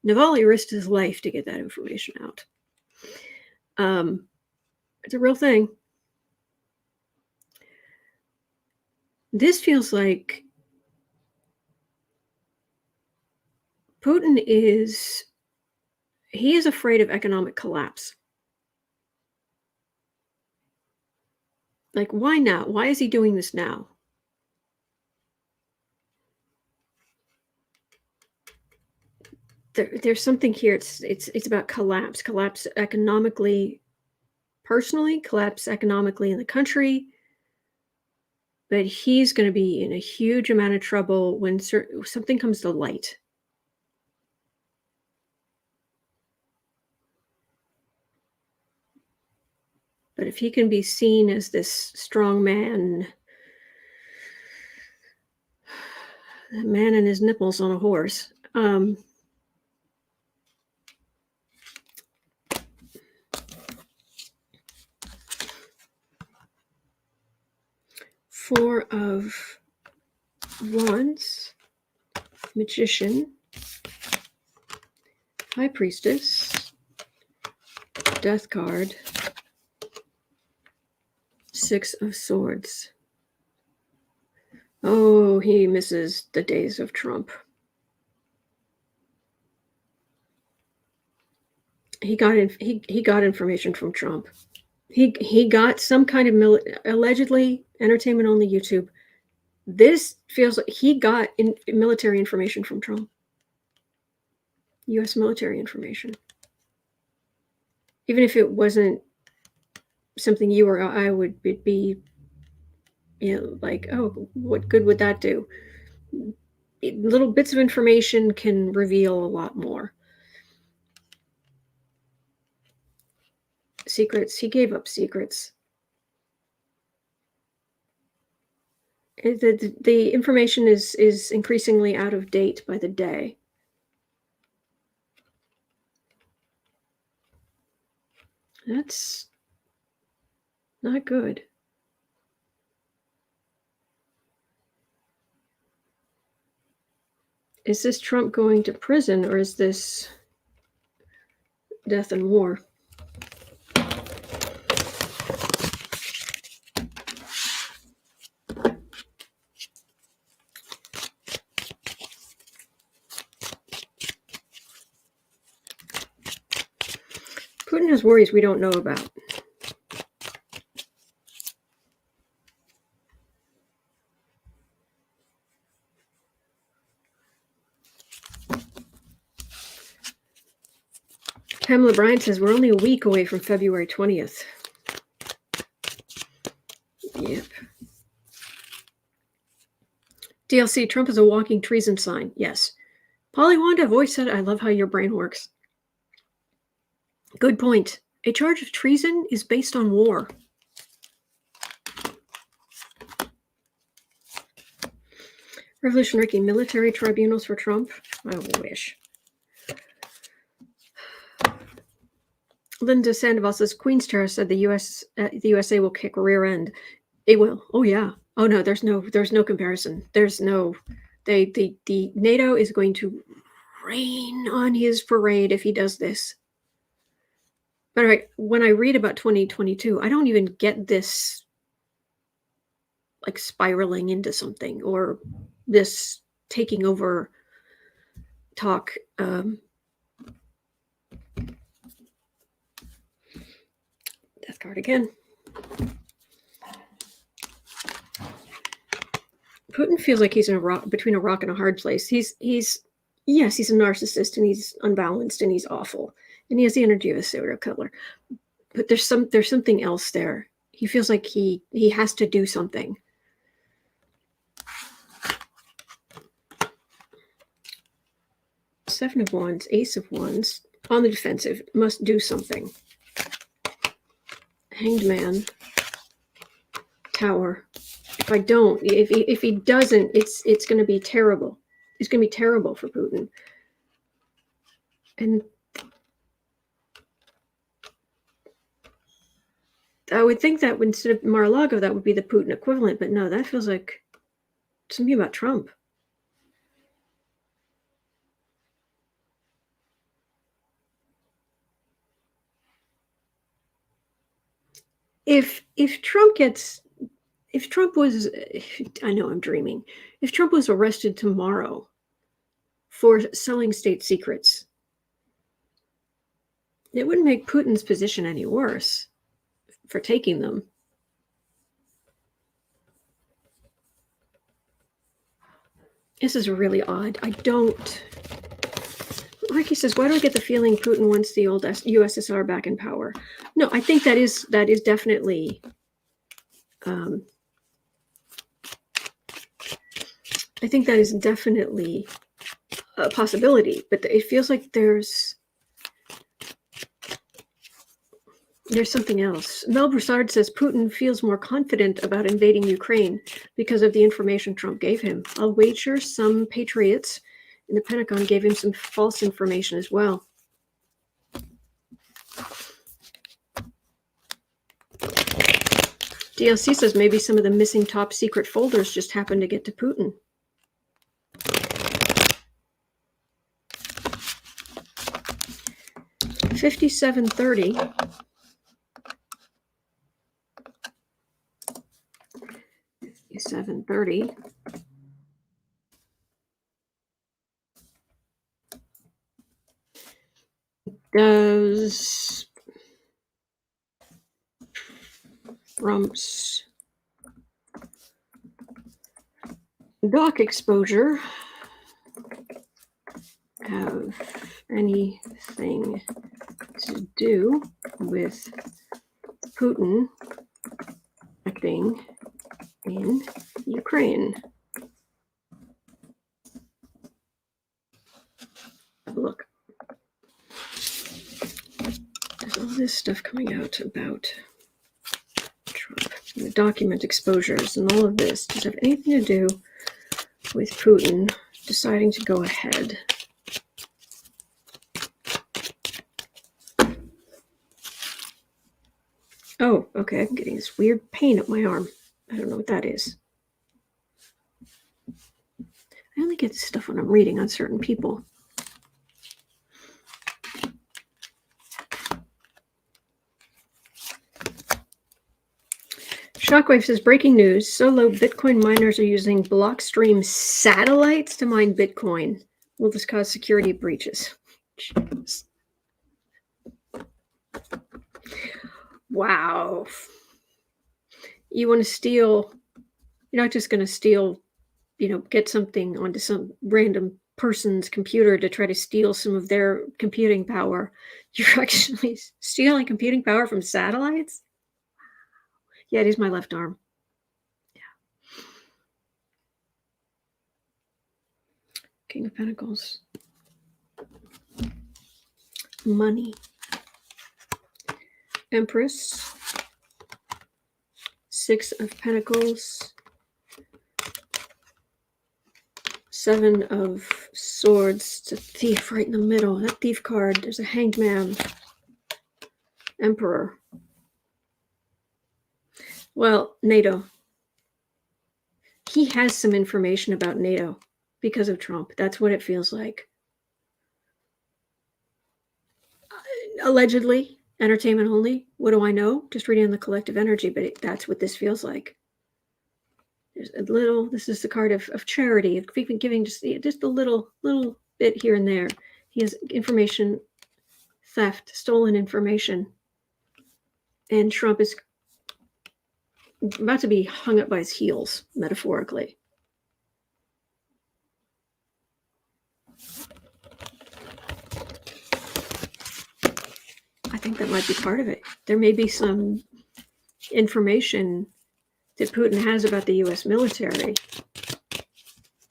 Navalny risked his life to get that information out. It's a real thing. This feels like Putin is afraid of economic collapse. Like, why now? Why is he doing this now? There's something here. It's about collapse. Collapse economically, personally, collapse economically in the country. But he's going to be in a huge amount of trouble when something comes to light. But if he can be seen as this strong man, a man and his nipples on a horse, Four of Wands, Magician, High Priestess, Death card, Six of Swords. Oh, he misses the days of Trump. He got information from Trump. He got some kind of allegedly entertainment only YouTube. This feels like he got military information from Trump. U.S. military information. Even if it wasn't something you or I would be, like, oh, what good would that do? Little bits of information can reveal a lot more. Secrets. He gave up secrets. The information is increasingly out of date by the day. That's not good. Is this Trump going to prison, or is this death and war? Putin has worries we don't know about. Pamela Bryant says we're only a week away from February 20th. Yep. DLC, Trump is a walking treason sign. Yes. Polly Wanda voice said, I love how your brain works. Good point. A charge of treason is based on war. Revolution Ricky, military tribunals for Trump? I wish. Linda Sandoval says, Queen's Terror said the USA will kick rear end. It will. Oh yeah. Oh no, there's no comparison. There's no, the NATO is going to rain on his parade if he does this. By the way, when I read about 2022, I don't even get this like spiraling into something or this taking over talk. Death card again. Putin feels like he's in between a rock and a hard place. He's yes, he's a narcissist and he's unbalanced and he's awful and he has the energy of a serial killer. But there's something else there. He feels like he has to do something. Seven of Wands, Ace of Wands, on the defensive, must do something. Hanged Man, Tower. If he doesn't, it's going to be terrible. It's going to be terrible for Putin. And I would think that instead of Mar-a-Lago, that would be the Putin equivalent. But no, that feels like something about Trump. If Trump was, I know I'm dreaming. If Trump was arrested tomorrow for selling state secrets, it wouldn't make Putin's position any worse for taking them. This is really odd. I don't. Ricky says, why do I get the feeling Putin wants the old USSR back in power? No, I think that is definitely I think that is definitely a possibility, but it feels like there's something else. Mel Broussard says Putin feels more confident about invading Ukraine because of the information Trump gave him. I'll wager some patriots in the Pentagon gave him some false information as well. DLC says maybe some of the missing top secret folders just happened to get to Putin. $57.30. $57.30. Does Trump's dock exposure have anything to do with Putin acting in Ukraine? Have a look. There's all this stuff coming out about Trump, and the document exposures, and all of this. Does it have anything to do with Putin deciding to go ahead? Oh, okay. I'm getting this weird pain up my arm. I don't know what that is. I only get this stuff when I'm reading on certain people. Shockwave says, breaking news, solo Bitcoin miners are using Blockstream satellites to mine Bitcoin. Will this cause security breaches? Jeez. Wow. You want to steal, you're not just going to steal, get something onto some random person's computer to try to steal some of their computing power. You're actually stealing computing power from satellites? Yeah, it is my left arm. Yeah. King of Pentacles. Money. Empress. Six of Pentacles. Seven of Swords. It's a thief right in the middle. That thief card. There's a Hanged Man. Emperor. Well, NATO. He has some information about NATO because of Trump. That's what it feels like. Allegedly, entertainment only. What do I know? Just reading the collective energy, but that's what this feels like. There's a little, this is the card of charity, of giving just a little bit here and there. He has information theft, stolen information. And Trump is about to be hung up by his heels, metaphorically. I think that might be part of it. There may be some information that Putin has about the U.S. military,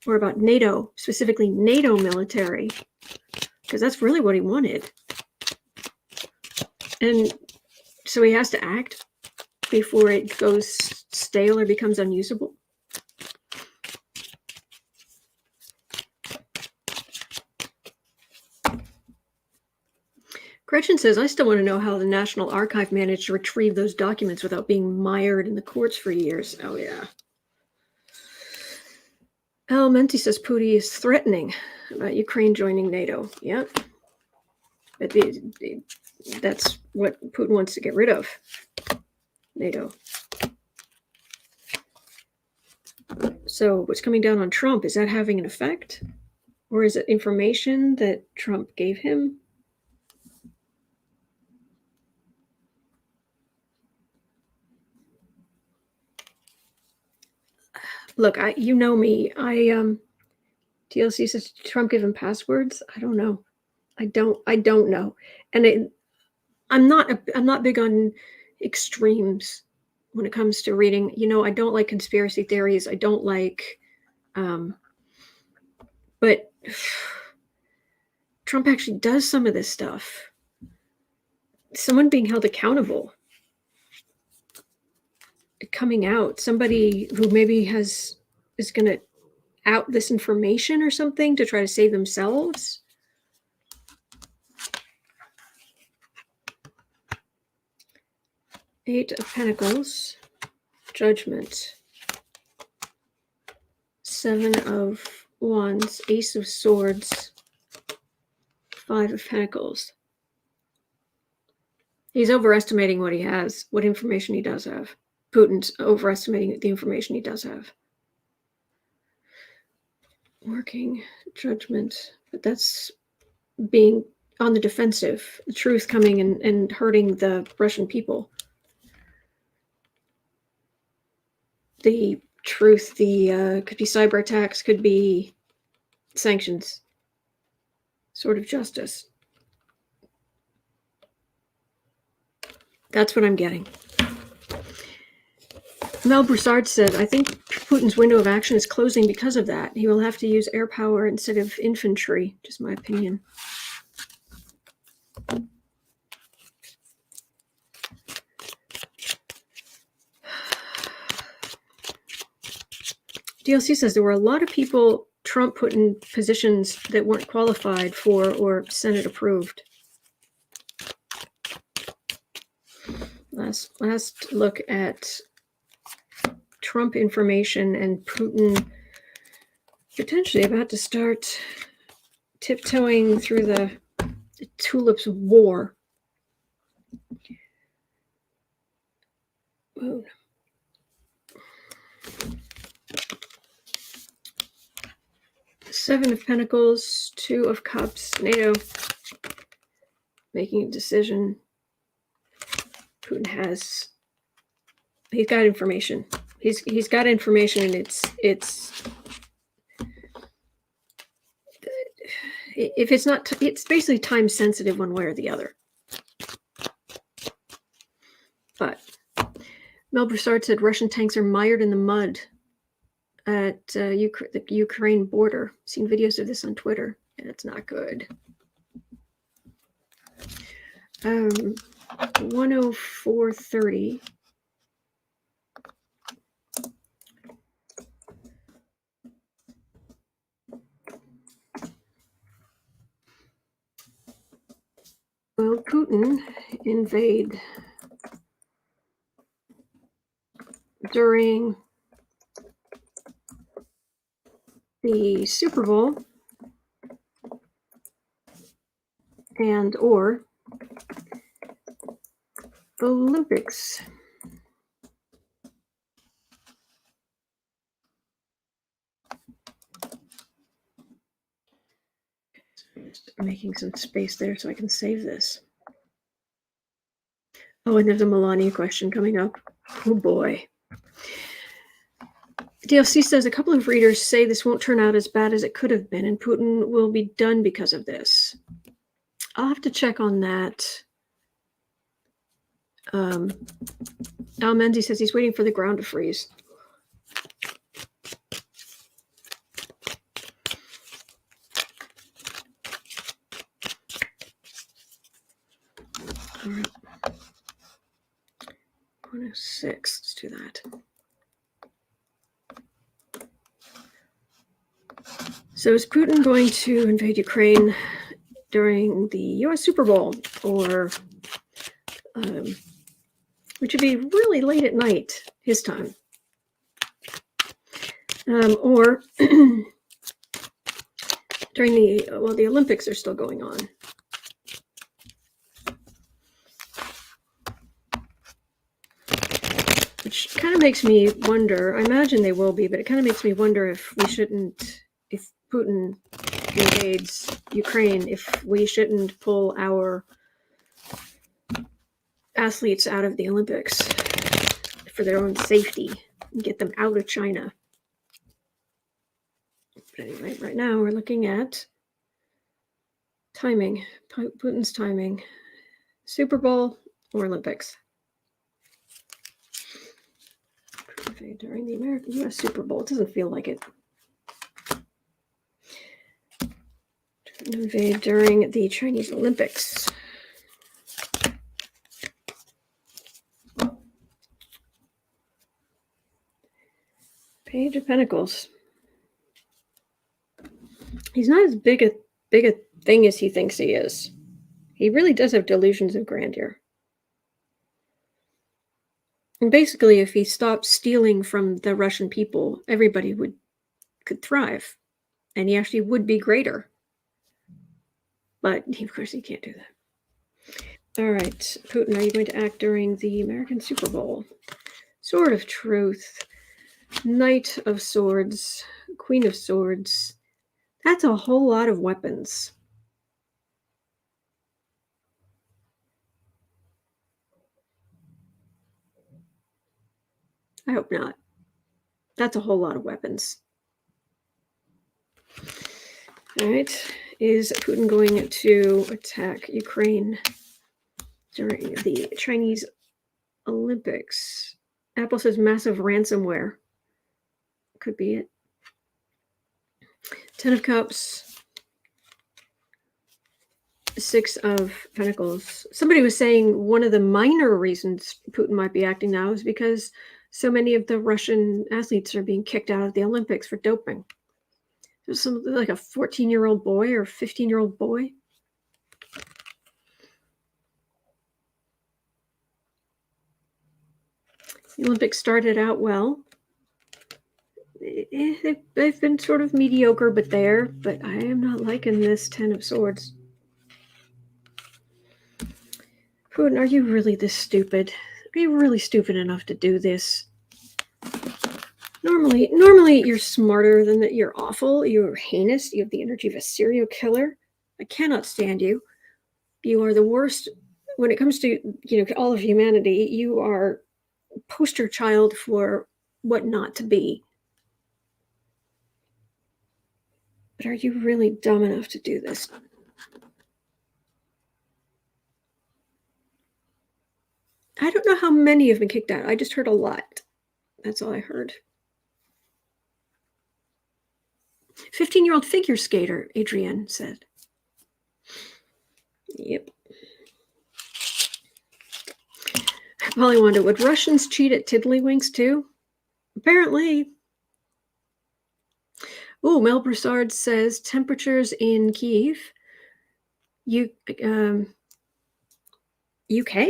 or about NATO, specifically NATO military, because that's really what he wanted. And so he has to act before it goes stale or becomes unusable. Gretchen says, I still want to know how the National Archive managed to retrieve those documents without being mired in the courts for years. Oh, yeah. Menti says Putin is threatening about Ukraine joining NATO. Yeah. That's what Putin wants to get rid of, NATO. So what's coming down on Trump, is that having an effect? Or is it information that Trump gave him? Look, you know me. TLC says Trump give him passwords. I don't know. I don't know. And I'm not big on extremes when it comes to reading. You know, I don't like conspiracy theories. I don't like, but Trump actually does some of this stuff. Someone being held accountable, coming out, somebody who maybe is going to out this information or something to try to save themselves. Eight of Pentacles, Judgment, Seven of Wands, Ace of Swords, Five of Pentacles. He's overestimating what he has, what information he does have. Putin's overestimating the information he does have. Working, Judgment, but that's being on the defensive. The truth coming and hurting the Russian people. The truth, could be cyber attacks, could be sanctions, sort of justice. That's what I'm getting. Mel Broussard said, I think Putin's window of action is closing because of that. He will have to use air power instead of infantry, just my opinion. DLC says there were a lot of people Trump put in positions that weren't qualified for or Senate approved. Last look at Trump information and Putin potentially about to start tiptoeing through the tulips of war. Moon. Seven of Pentacles, Two of Cups, NATO making a decision. Putin he's got information. He's got information, and it's if it's not, it's basically time sensitive one way or the other. But Mel Broussard said Russian tanks are mired in the mud at the Ukraine border. Seen videos of this on Twitter, and it's not good. 104.30. Will Putin invade during the Super Bowl and or the Olympics? Making some space there so I can save this. Oh, and there's a Melania question coming up. Oh boy. DLC says a couple of readers say this won't turn out as bad as it could have been, and Putin will be done because of this. I'll have to check on that. Al Menzi says he's waiting for the ground to freeze. All right. 106. Let's do that. So is Putin going to invade Ukraine during the U.S. Super Bowl, or which would be really late at night his time, or during the Olympics are still going on? Which kind of makes me wonder. I imagine they will be, but it kind of makes me wonder if Putin invades Ukraine, if we shouldn't pull our athletes out of the Olympics for their own safety and get them out of China. But anyway, right now we're looking at timing, Putin's timing, Super Bowl or Olympics. During the U.S. Super Bowl, it doesn't feel like it. Invade during the Chinese Olympics. Page of Pentacles. He's not as big a thing as he thinks he is. He really does have delusions of grandeur. And basically, if he stopped stealing from the Russian people, everybody could thrive, and he actually would be greater. But of course, he can't do that. All right, Putin, are you going to act during the American Super Bowl? Sword of Truth, Knight of Swords, Queen of Swords. That's a whole lot of weapons. I hope not. That's a whole lot of weapons. All right. Is Putin going to attack Ukraine during the Chinese Olympics? Apple says massive ransomware. Could be it. Ten of Cups. Six of Pentacles. Somebody was saying one of the minor reasons Putin might be acting now is because so many of the Russian athletes are being kicked out of the Olympics for doping. There's something like a 14-year-old boy or 15-year-old boy. The Olympics started out well. They've been sort of mediocre, but I am not liking this Ten of Swords. Putin, are you really this stupid? Are you really stupid enough to do this? Normally you're smarter than that. You're awful. You're heinous. You have the energy of a serial killer. I cannot stand you. You are the worst when it comes to all of humanity. You are a poster child for what not to be. But are you really dumb enough to do this? I don't know how many have been kicked out. I just heard a lot. That's all I heard. 15-year-old figure skater, Adrienne said. Yep. Polly wondered, would Russians cheat at tiddlywinks too? Apparently. Oh, Mel Broussard says temperatures in Kyiv, UK?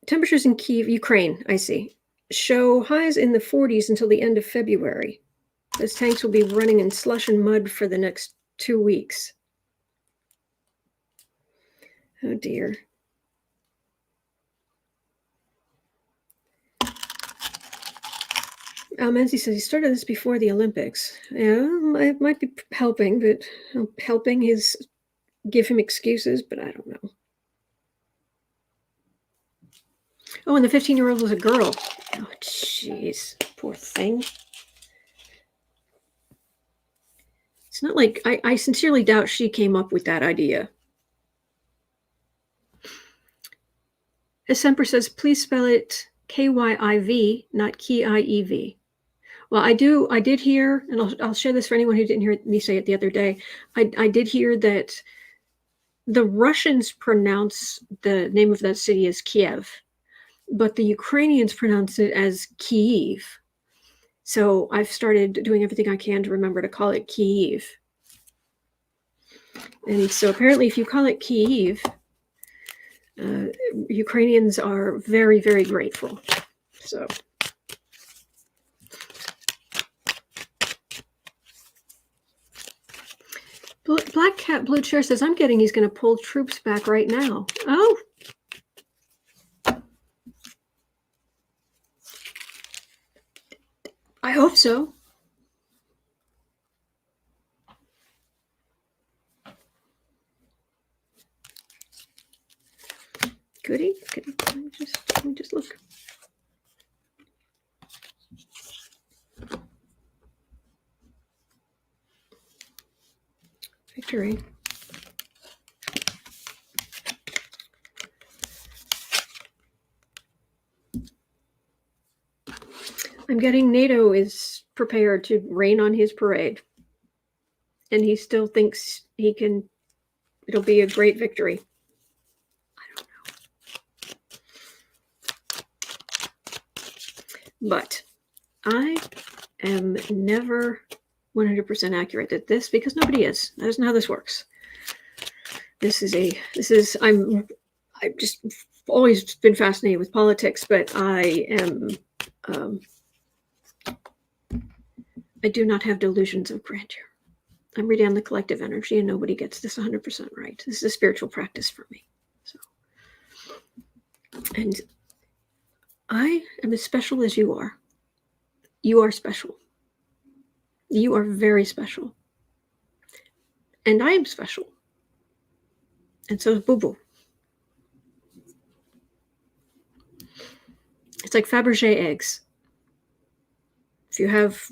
Temperatures in Kyiv, Ukraine, I see, show highs in the 40s until the end of February. Those tanks will be running in slush and mud for the next 2 weeks. Oh dear. Menzi says he started this before the Olympics. Yeah, it might be helping, but helping is give him excuses, but I don't know. Oh, and the 15-year-old was a girl. Oh, jeez. Poor thing. It's not like I sincerely doubt she came up with that idea. Semper says, please spell it K-Y-I-V, not K-I-E-V. Well, I did hear, and I'll share this for anyone who didn't hear me say it the other day. I did hear that the Russians pronounce the name of that city as Kiev, but the Ukrainians pronounce it as Kyiv. So I've started doing everything I can to remember to call it Kyiv. And so apparently if you call it Kyiv, Ukrainians are very, very grateful. So Black Cat Blue Chair says, I'm getting he's going to pull troops back right now. Oh. I hope so. Goody. Let me just look. Victory. I'm getting NATO is prepared to rain on his parade. And he still thinks it'll be a great victory. I don't know. But I am never 100% accurate at this because nobody is. That isn't how this works. I've just always been fascinated with politics, but I do not have delusions of grandeur. I'm reading on the collective energy, and nobody gets this 100% right. This is a spiritual practice for me. So, and I am as special as you are. You are special. You are very special. And I am special. And so is Boo Boo. It's like Fabergé eggs. If you have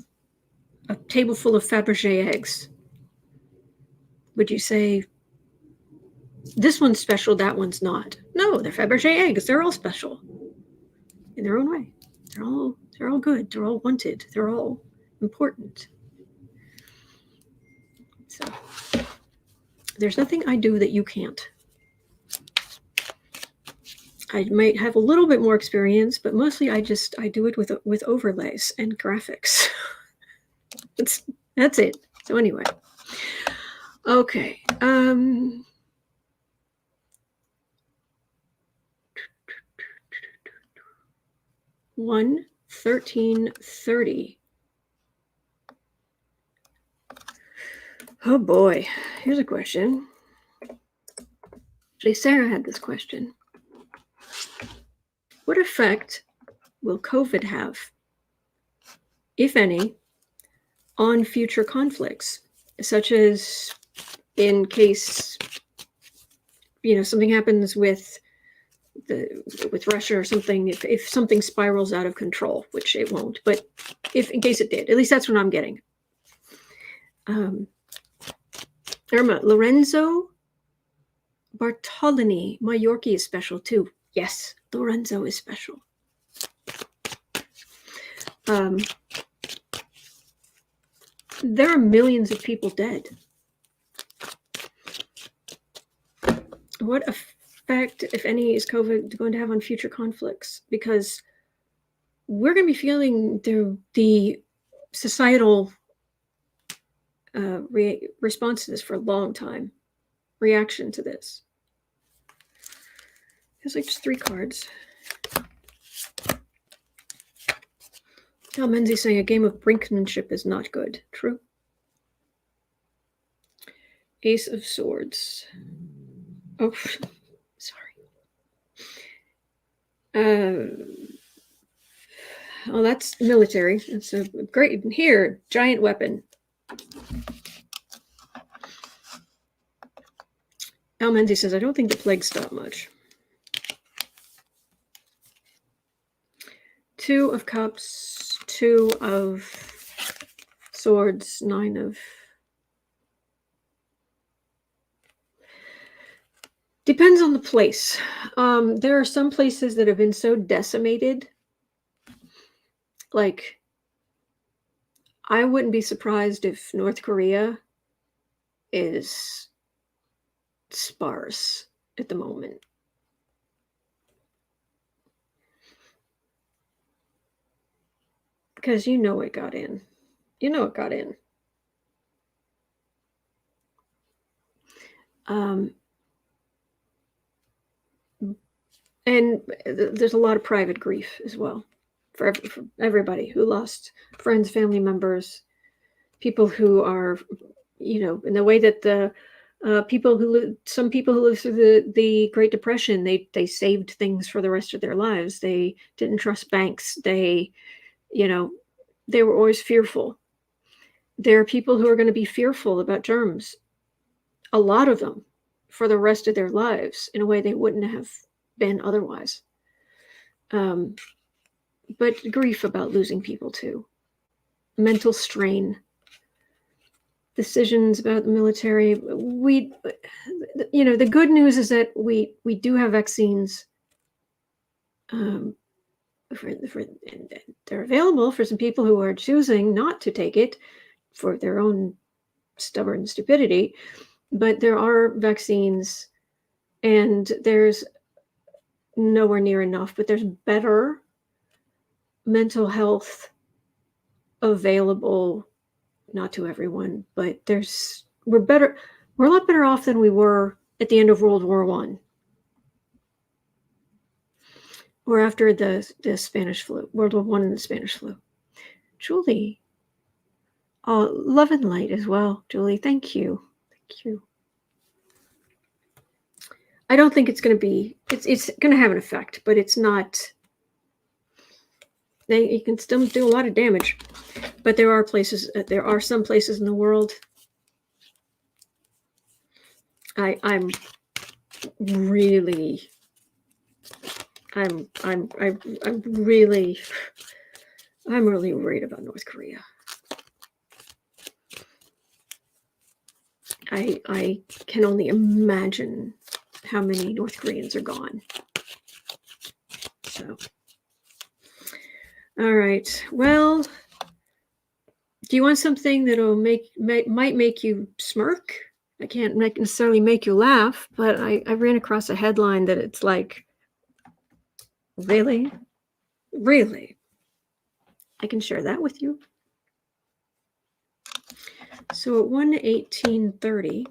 a table full of Fabergé eggs, would you say, this one's special, that one's not? No, they're Fabergé eggs. They're all special in their own way. They're all good. They're all wanted. They're all important. So there's nothing I do that you can't. I might have a little bit more experience, but mostly I do it with overlays and graphics. That's it. So anyway, okay. 1:13:30. Oh boy, here's a question. Actually, Sarah had this question. What effect will COVID have, if any, on future conflicts, such as in case, something happens with Russia or something, if something spirals out of control, which it won't, but if in case it did, at least that's what I'm getting. Irma, Lorenzo Bartolini, Mallorca is special too. Yes, Lorenzo is special. There are millions of people dead. What effect, if any, is COVID going to have on future conflicts? Because we're going to be feeling the societal response to this for a long time. Reaction to this. There's like just 3 cards. Menzies saying a game of brinkmanship is not good. True. Ace of Swords. Oh, sorry. Oh, that's military. It's a great here. Giant weapon. Al Menzies says, I don't think the plague stopped much. 2 of Cups, 2 of Swords, 9 of... Depends on the place. There are some places that have been so decimated. Like, I wouldn't be surprised if North Korea is sparse at the moment. Because you know it got in. You know it got in. And there's a lot of private grief as well for everybody who lost friends, family members, people who are, you know, in the way that the some people who lived through the Great Depression, they saved things for the rest of their lives. They didn't trust banks. They, you know, they were always fearful. There are people who are going to be fearful about germs, a lot of them, for the rest of their lives in a way they wouldn't have been otherwise. But grief about losing people too. Mental strain. Decisions about the military. You know, the good news is that we do have vaccines. They're available for some people who are choosing not to take it for their own stubborn stupidity. But there are vaccines, and there's nowhere near enough, but there's better mental health available, not to everyone, but we're a lot better off than we were at the end of World War I, or after the Spanish flu, World War I and the Spanish flu. Julie, love and light as well, Julie. Thank you. Thank you. I don't think it's going to be, it's going to have an effect, but it's not, you can still do a lot of damage. But there are some places in the world. I'm really worried about North Korea. I can only imagine how many North Koreans are gone. So, all right. Well, do you want something that'll might make you smirk? I can't necessarily make you laugh, but I ran across a headline that it's like, really? Really? I can share that with you. So at 1:18:30,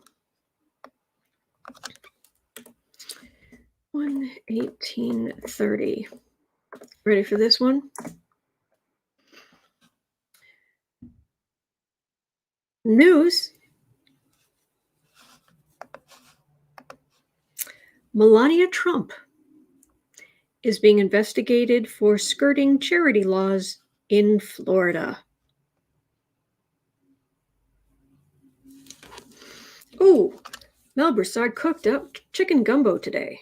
1:18:30. Ready for this one? News. Melania Trump is being investigated for skirting charity laws in Florida. Ooh, Mel Broussard cooked up chicken gumbo today.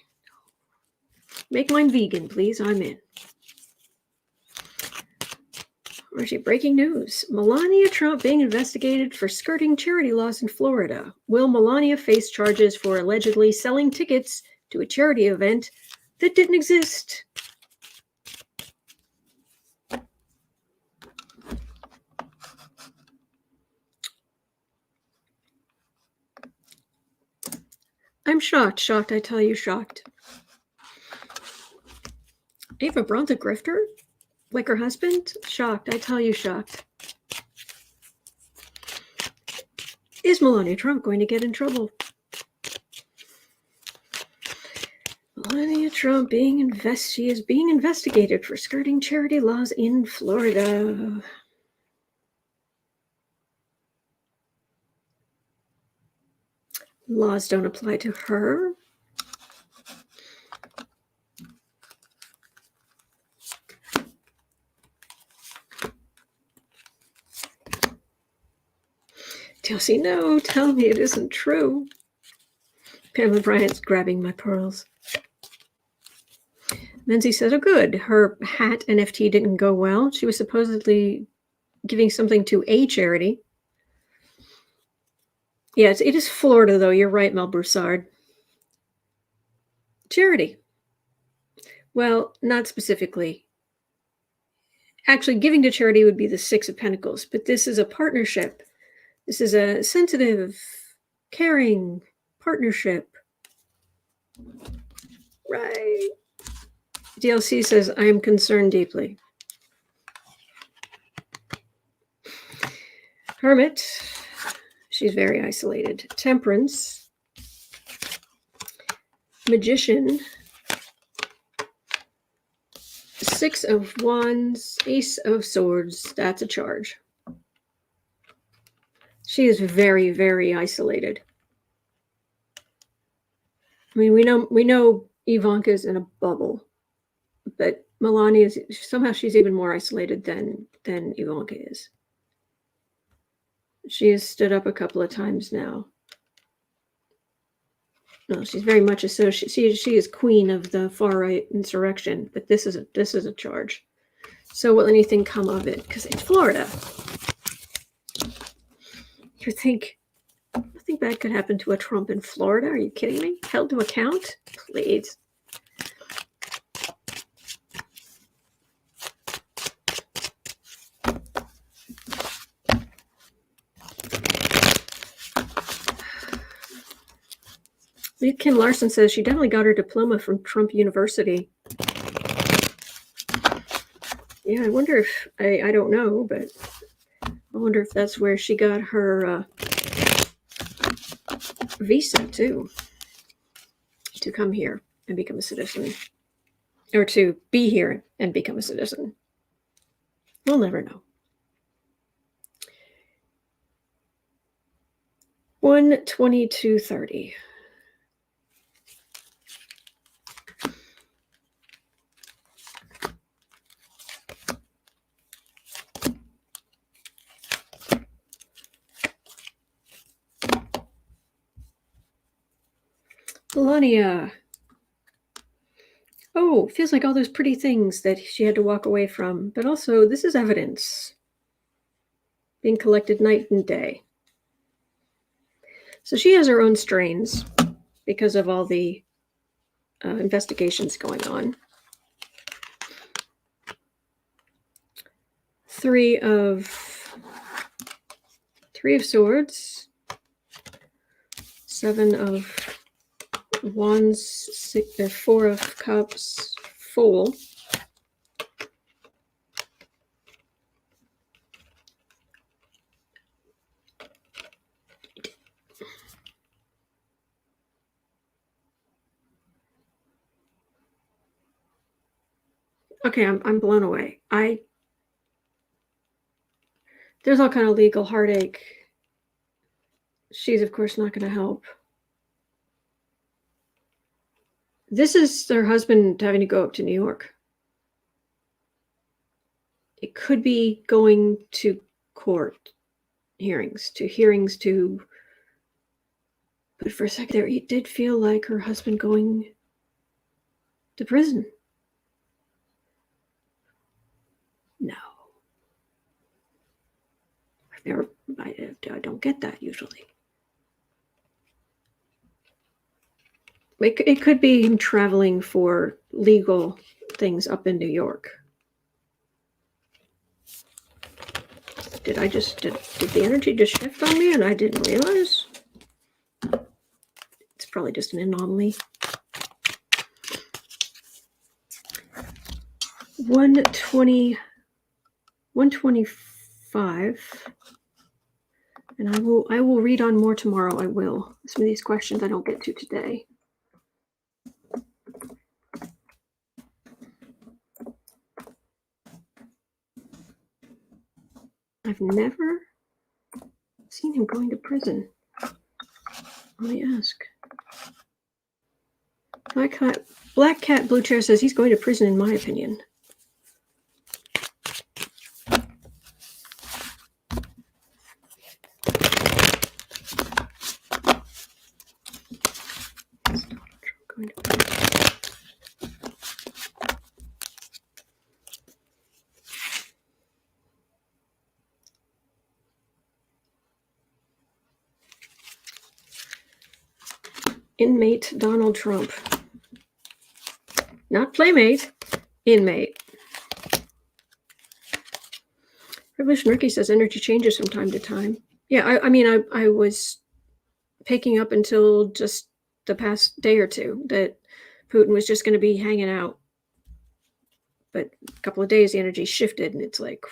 Make mine vegan, please. I'm in. Or is she breaking news? Melania Trump being investigated for skirting charity laws in Florida. Will Melania face charges for allegedly selling tickets to a charity event that didn't exist? I'm shocked, I tell you, shocked. Ava Braun's a grifter? Like her husband? Shocked, I tell you, shocked. Is Melania Trump going to get in trouble? Melania Trump she is being investigated for skirting charity laws in Florida. Laws don't apply to her. Chelsea, no, tell me it isn't true. Pamela Bryant's grabbing my pearls. Menzies says, oh, good. Her hat NFT didn't go well. She was supposedly giving something to a charity. Yes, it is Florida, though. You're right, Mel Broussard. Charity. Well, not specifically. Actually, giving to charity would be the Six of Pentacles, but this is a partnership. This is a sensitive, caring partnership. Right. DLC says, I am concerned deeply. Hermit. She's very isolated. Temperance. Magician. Six of Wands. Ace of Swords. That's a charge. She is very, very isolated. I mean, we know Ivanka's in a bubble, but Melania is somehow she's even more isolated than Ivanka is. She has stood up a couple of times now. No, she's very much associated. She is queen of the far right insurrection, but this is a charge. So will anything come of it? Because it's Florida. You think nothing bad could happen to a Trump in Florida? Are you kidding me? Held to account? Please. Kim Larson says she definitely got her diploma from Trump University. Yeah, I wonder if, I don't know, but I wonder if that's where she got her visa too, to come here and become a citizen, or to be here and become a citizen. We'll never know. 12230. Melania. Oh, feels like all those pretty things that she had to walk away from. But also, this is evidence being collected night and day. So she has her own strains because of all the investigations going on. Three of Swords. Seven of Wands, Four of Cups, Fool. Okay, I'm blown away. There's all kind of legal heartache. She's of course not going to help. This is her husband having to go up to New York. It could be going to court hearings, but for a second there, it did feel like her husband going to prison. No. I don't get that usually. It could be him traveling for legal things up in New York. Did the energy just shift on me and I didn't realize? It's probably just an anomaly. 125. And I will read on more tomorrow. I will. Some of these questions I don't get to today. I've never seen him going to prison. Let me ask. Black Cat Blue Chair says he's going to prison, in my opinion. Inmate Donald Trump. Not playmate, inmate. Revolution Ricky says energy changes from time to time. Yeah, I mean, I was picking up until just the past day or two that Putin was just going to be hanging out. But a couple of days, the energy shifted, and it's like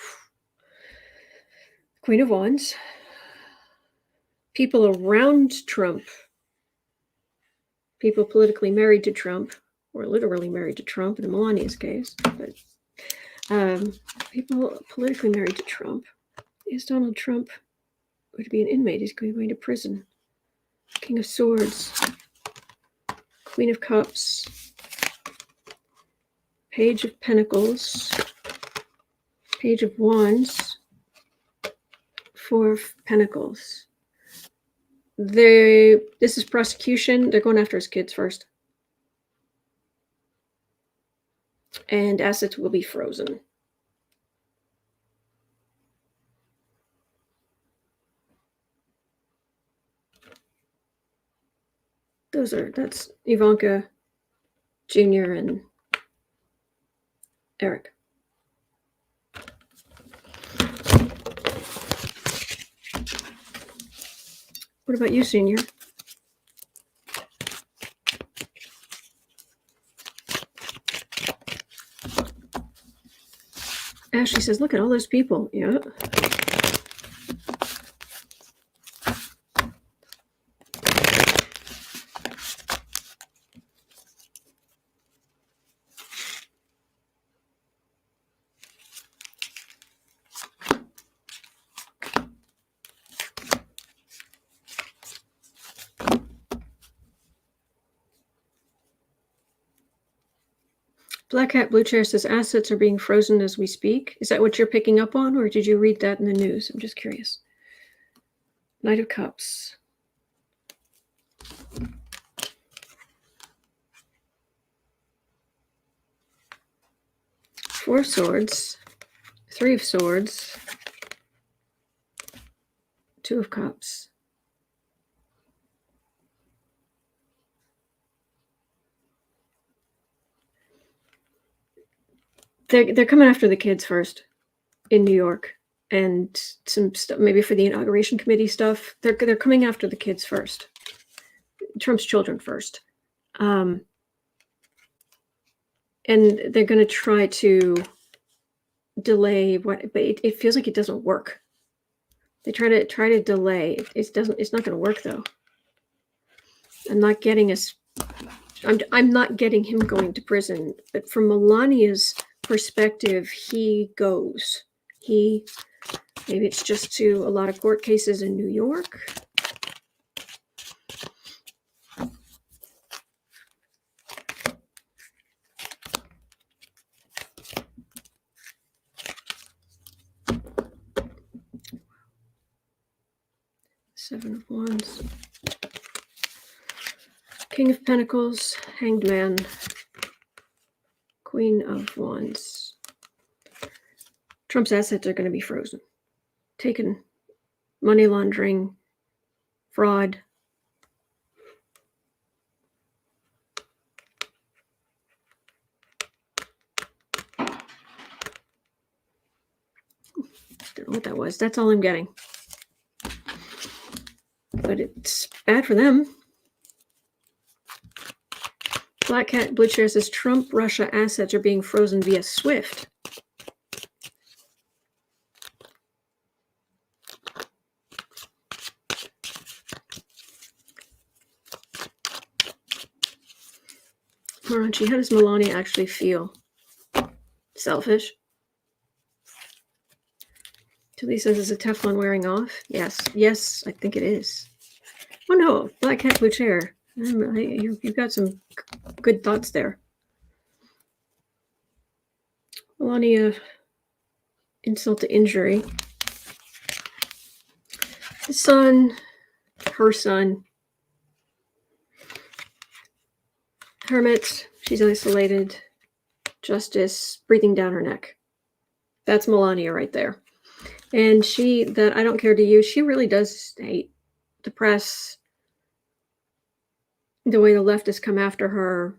Queen of Wands. People around Trump, people politically married to Trump, or literally married to Trump in Melania's case, but people politically married to Trump. Is Donald Trump going to be an inmate? He's going to prison. King of Swords, Queen of Cups, Page of Pentacles, Page of Wands, Four of Pentacles. This is prosecution. They're going after his kids first. And assets will be frozen. That's Ivanka Jr. and Eric. What about you, Senior? Ashley says, look at all those people. Yeah. Black Hat Blue Chair says assets are being frozen as we speak. Is that what you're picking up on, or did you read that in the news? I'm just curious. Knight of Cups. Four of Swords. Three of Swords. Two of Cups. They're coming after the kids first in New York, and some stuff maybe for the inauguration committee stuff. They're coming after the kids first. Trump's children first, and they're going to try to delay what. But it feels like it doesn't work. They try to delay. It doesn't. It's not going to work though. I'm not getting him going to prison, but from Melania's perspective, he goes. Maybe it's just to a lot of court cases in New York. Seven of Wands. King of Pentacles, Hanged Man, Queen of Wands. Trump's assets are going to be frozen. Taken. Money laundering, fraud. Don't know what that was. That's all I'm getting. But it's bad for them. Black Cat Blue Chair says Trump Russia assets are being frozen via SWIFT. Maranchi, how does Melania actually feel? Selfish? Tilly says, is a Teflon wearing off? Yes, I think it is. Oh no, Black Cat Blue Chair. You've got some good thoughts there. Melania, insult to injury. His son, her son. Hermit, she's isolated. Justice, breathing down her neck. That's Melania right there. And that I don't care to use, she really does hate the press. the way the leftists come after her.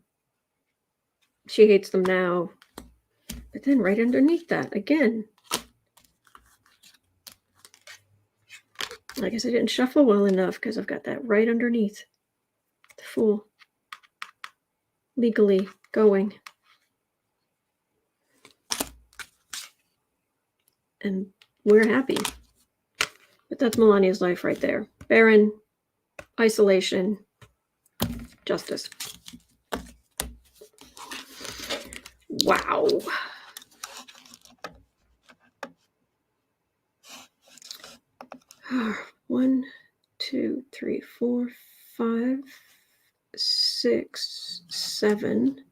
She hates them now. But then right underneath that, again, I guess I didn't shuffle well enough because I've got that right underneath. The Fool. Legally going. And we're happy. But that's Melania's life right there. Barren, isolation, justice. Wow. One, 2, 3, 4, 5, 6, 7,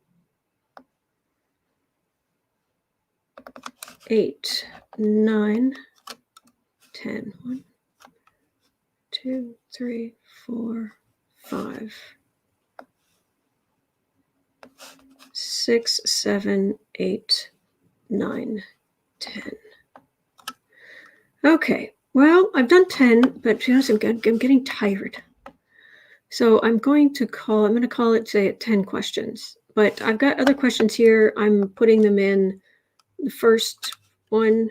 8, 9, 10. 1, 2, 3, 4, 5, 6, 7, 8, 9, 10. Okay. Well, I've done 10, but to be honest, I'm getting tired. So I'm going to call it, say, at 10 questions. But I've got other questions here. I'm putting them in the first 1,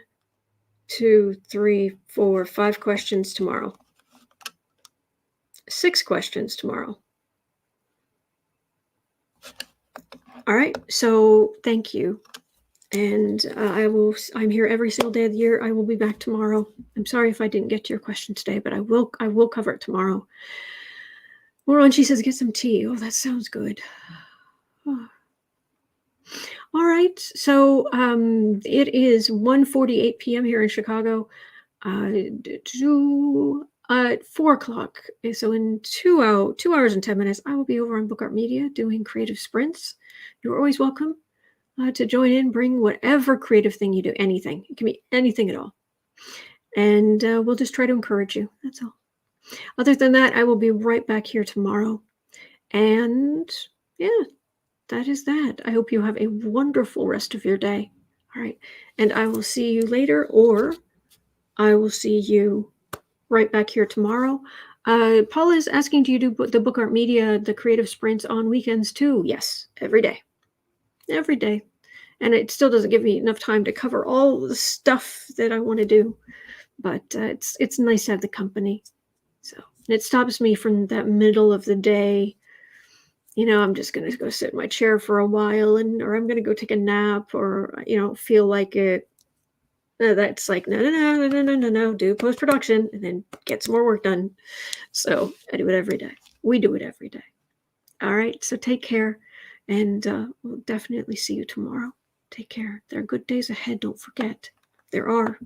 2, 3, 4, 5 questions tomorrow. 6 questions tomorrow. All right. So thank you. And I'm here every single day of the year. I will be back tomorrow. I'm sorry if I didn't get to your question today, but I will cover it tomorrow. Lauren, she says, get some tea. Oh, that sounds good. Oh. All right. So it is 1:48 p.m. here in Chicago. 4 o'clock. So in 2 hours and 10 minutes, I will be over on Book Art Media doing creative sprints. You're always welcome to join in. Bring whatever creative thing you do. Anything. It can be anything at all. And we'll just try to encourage you. That's all. Other than that, I will be right back here tomorrow. And yeah, that is that. I hope you have a wonderful rest of your day. All right. And I will see you later, or I will see you right back here tomorrow. Paula is asking, do you do the Book Art Media, the creative sprints on weekends too? Yes, every day. Every day. And it still doesn't give me enough time to cover all the stuff that I want to do. But it's nice to have the company. So it stops me from that middle of the day. I'm just going to go sit in my chair for a while, or I'm going to go take a nap, or, feel like it. That's like, no, do post-production and then get some more work done. So I do it every day. We do it every day. All right. So take care, and we'll definitely see you tomorrow. Take care. There are good days ahead. Don't forget. There are.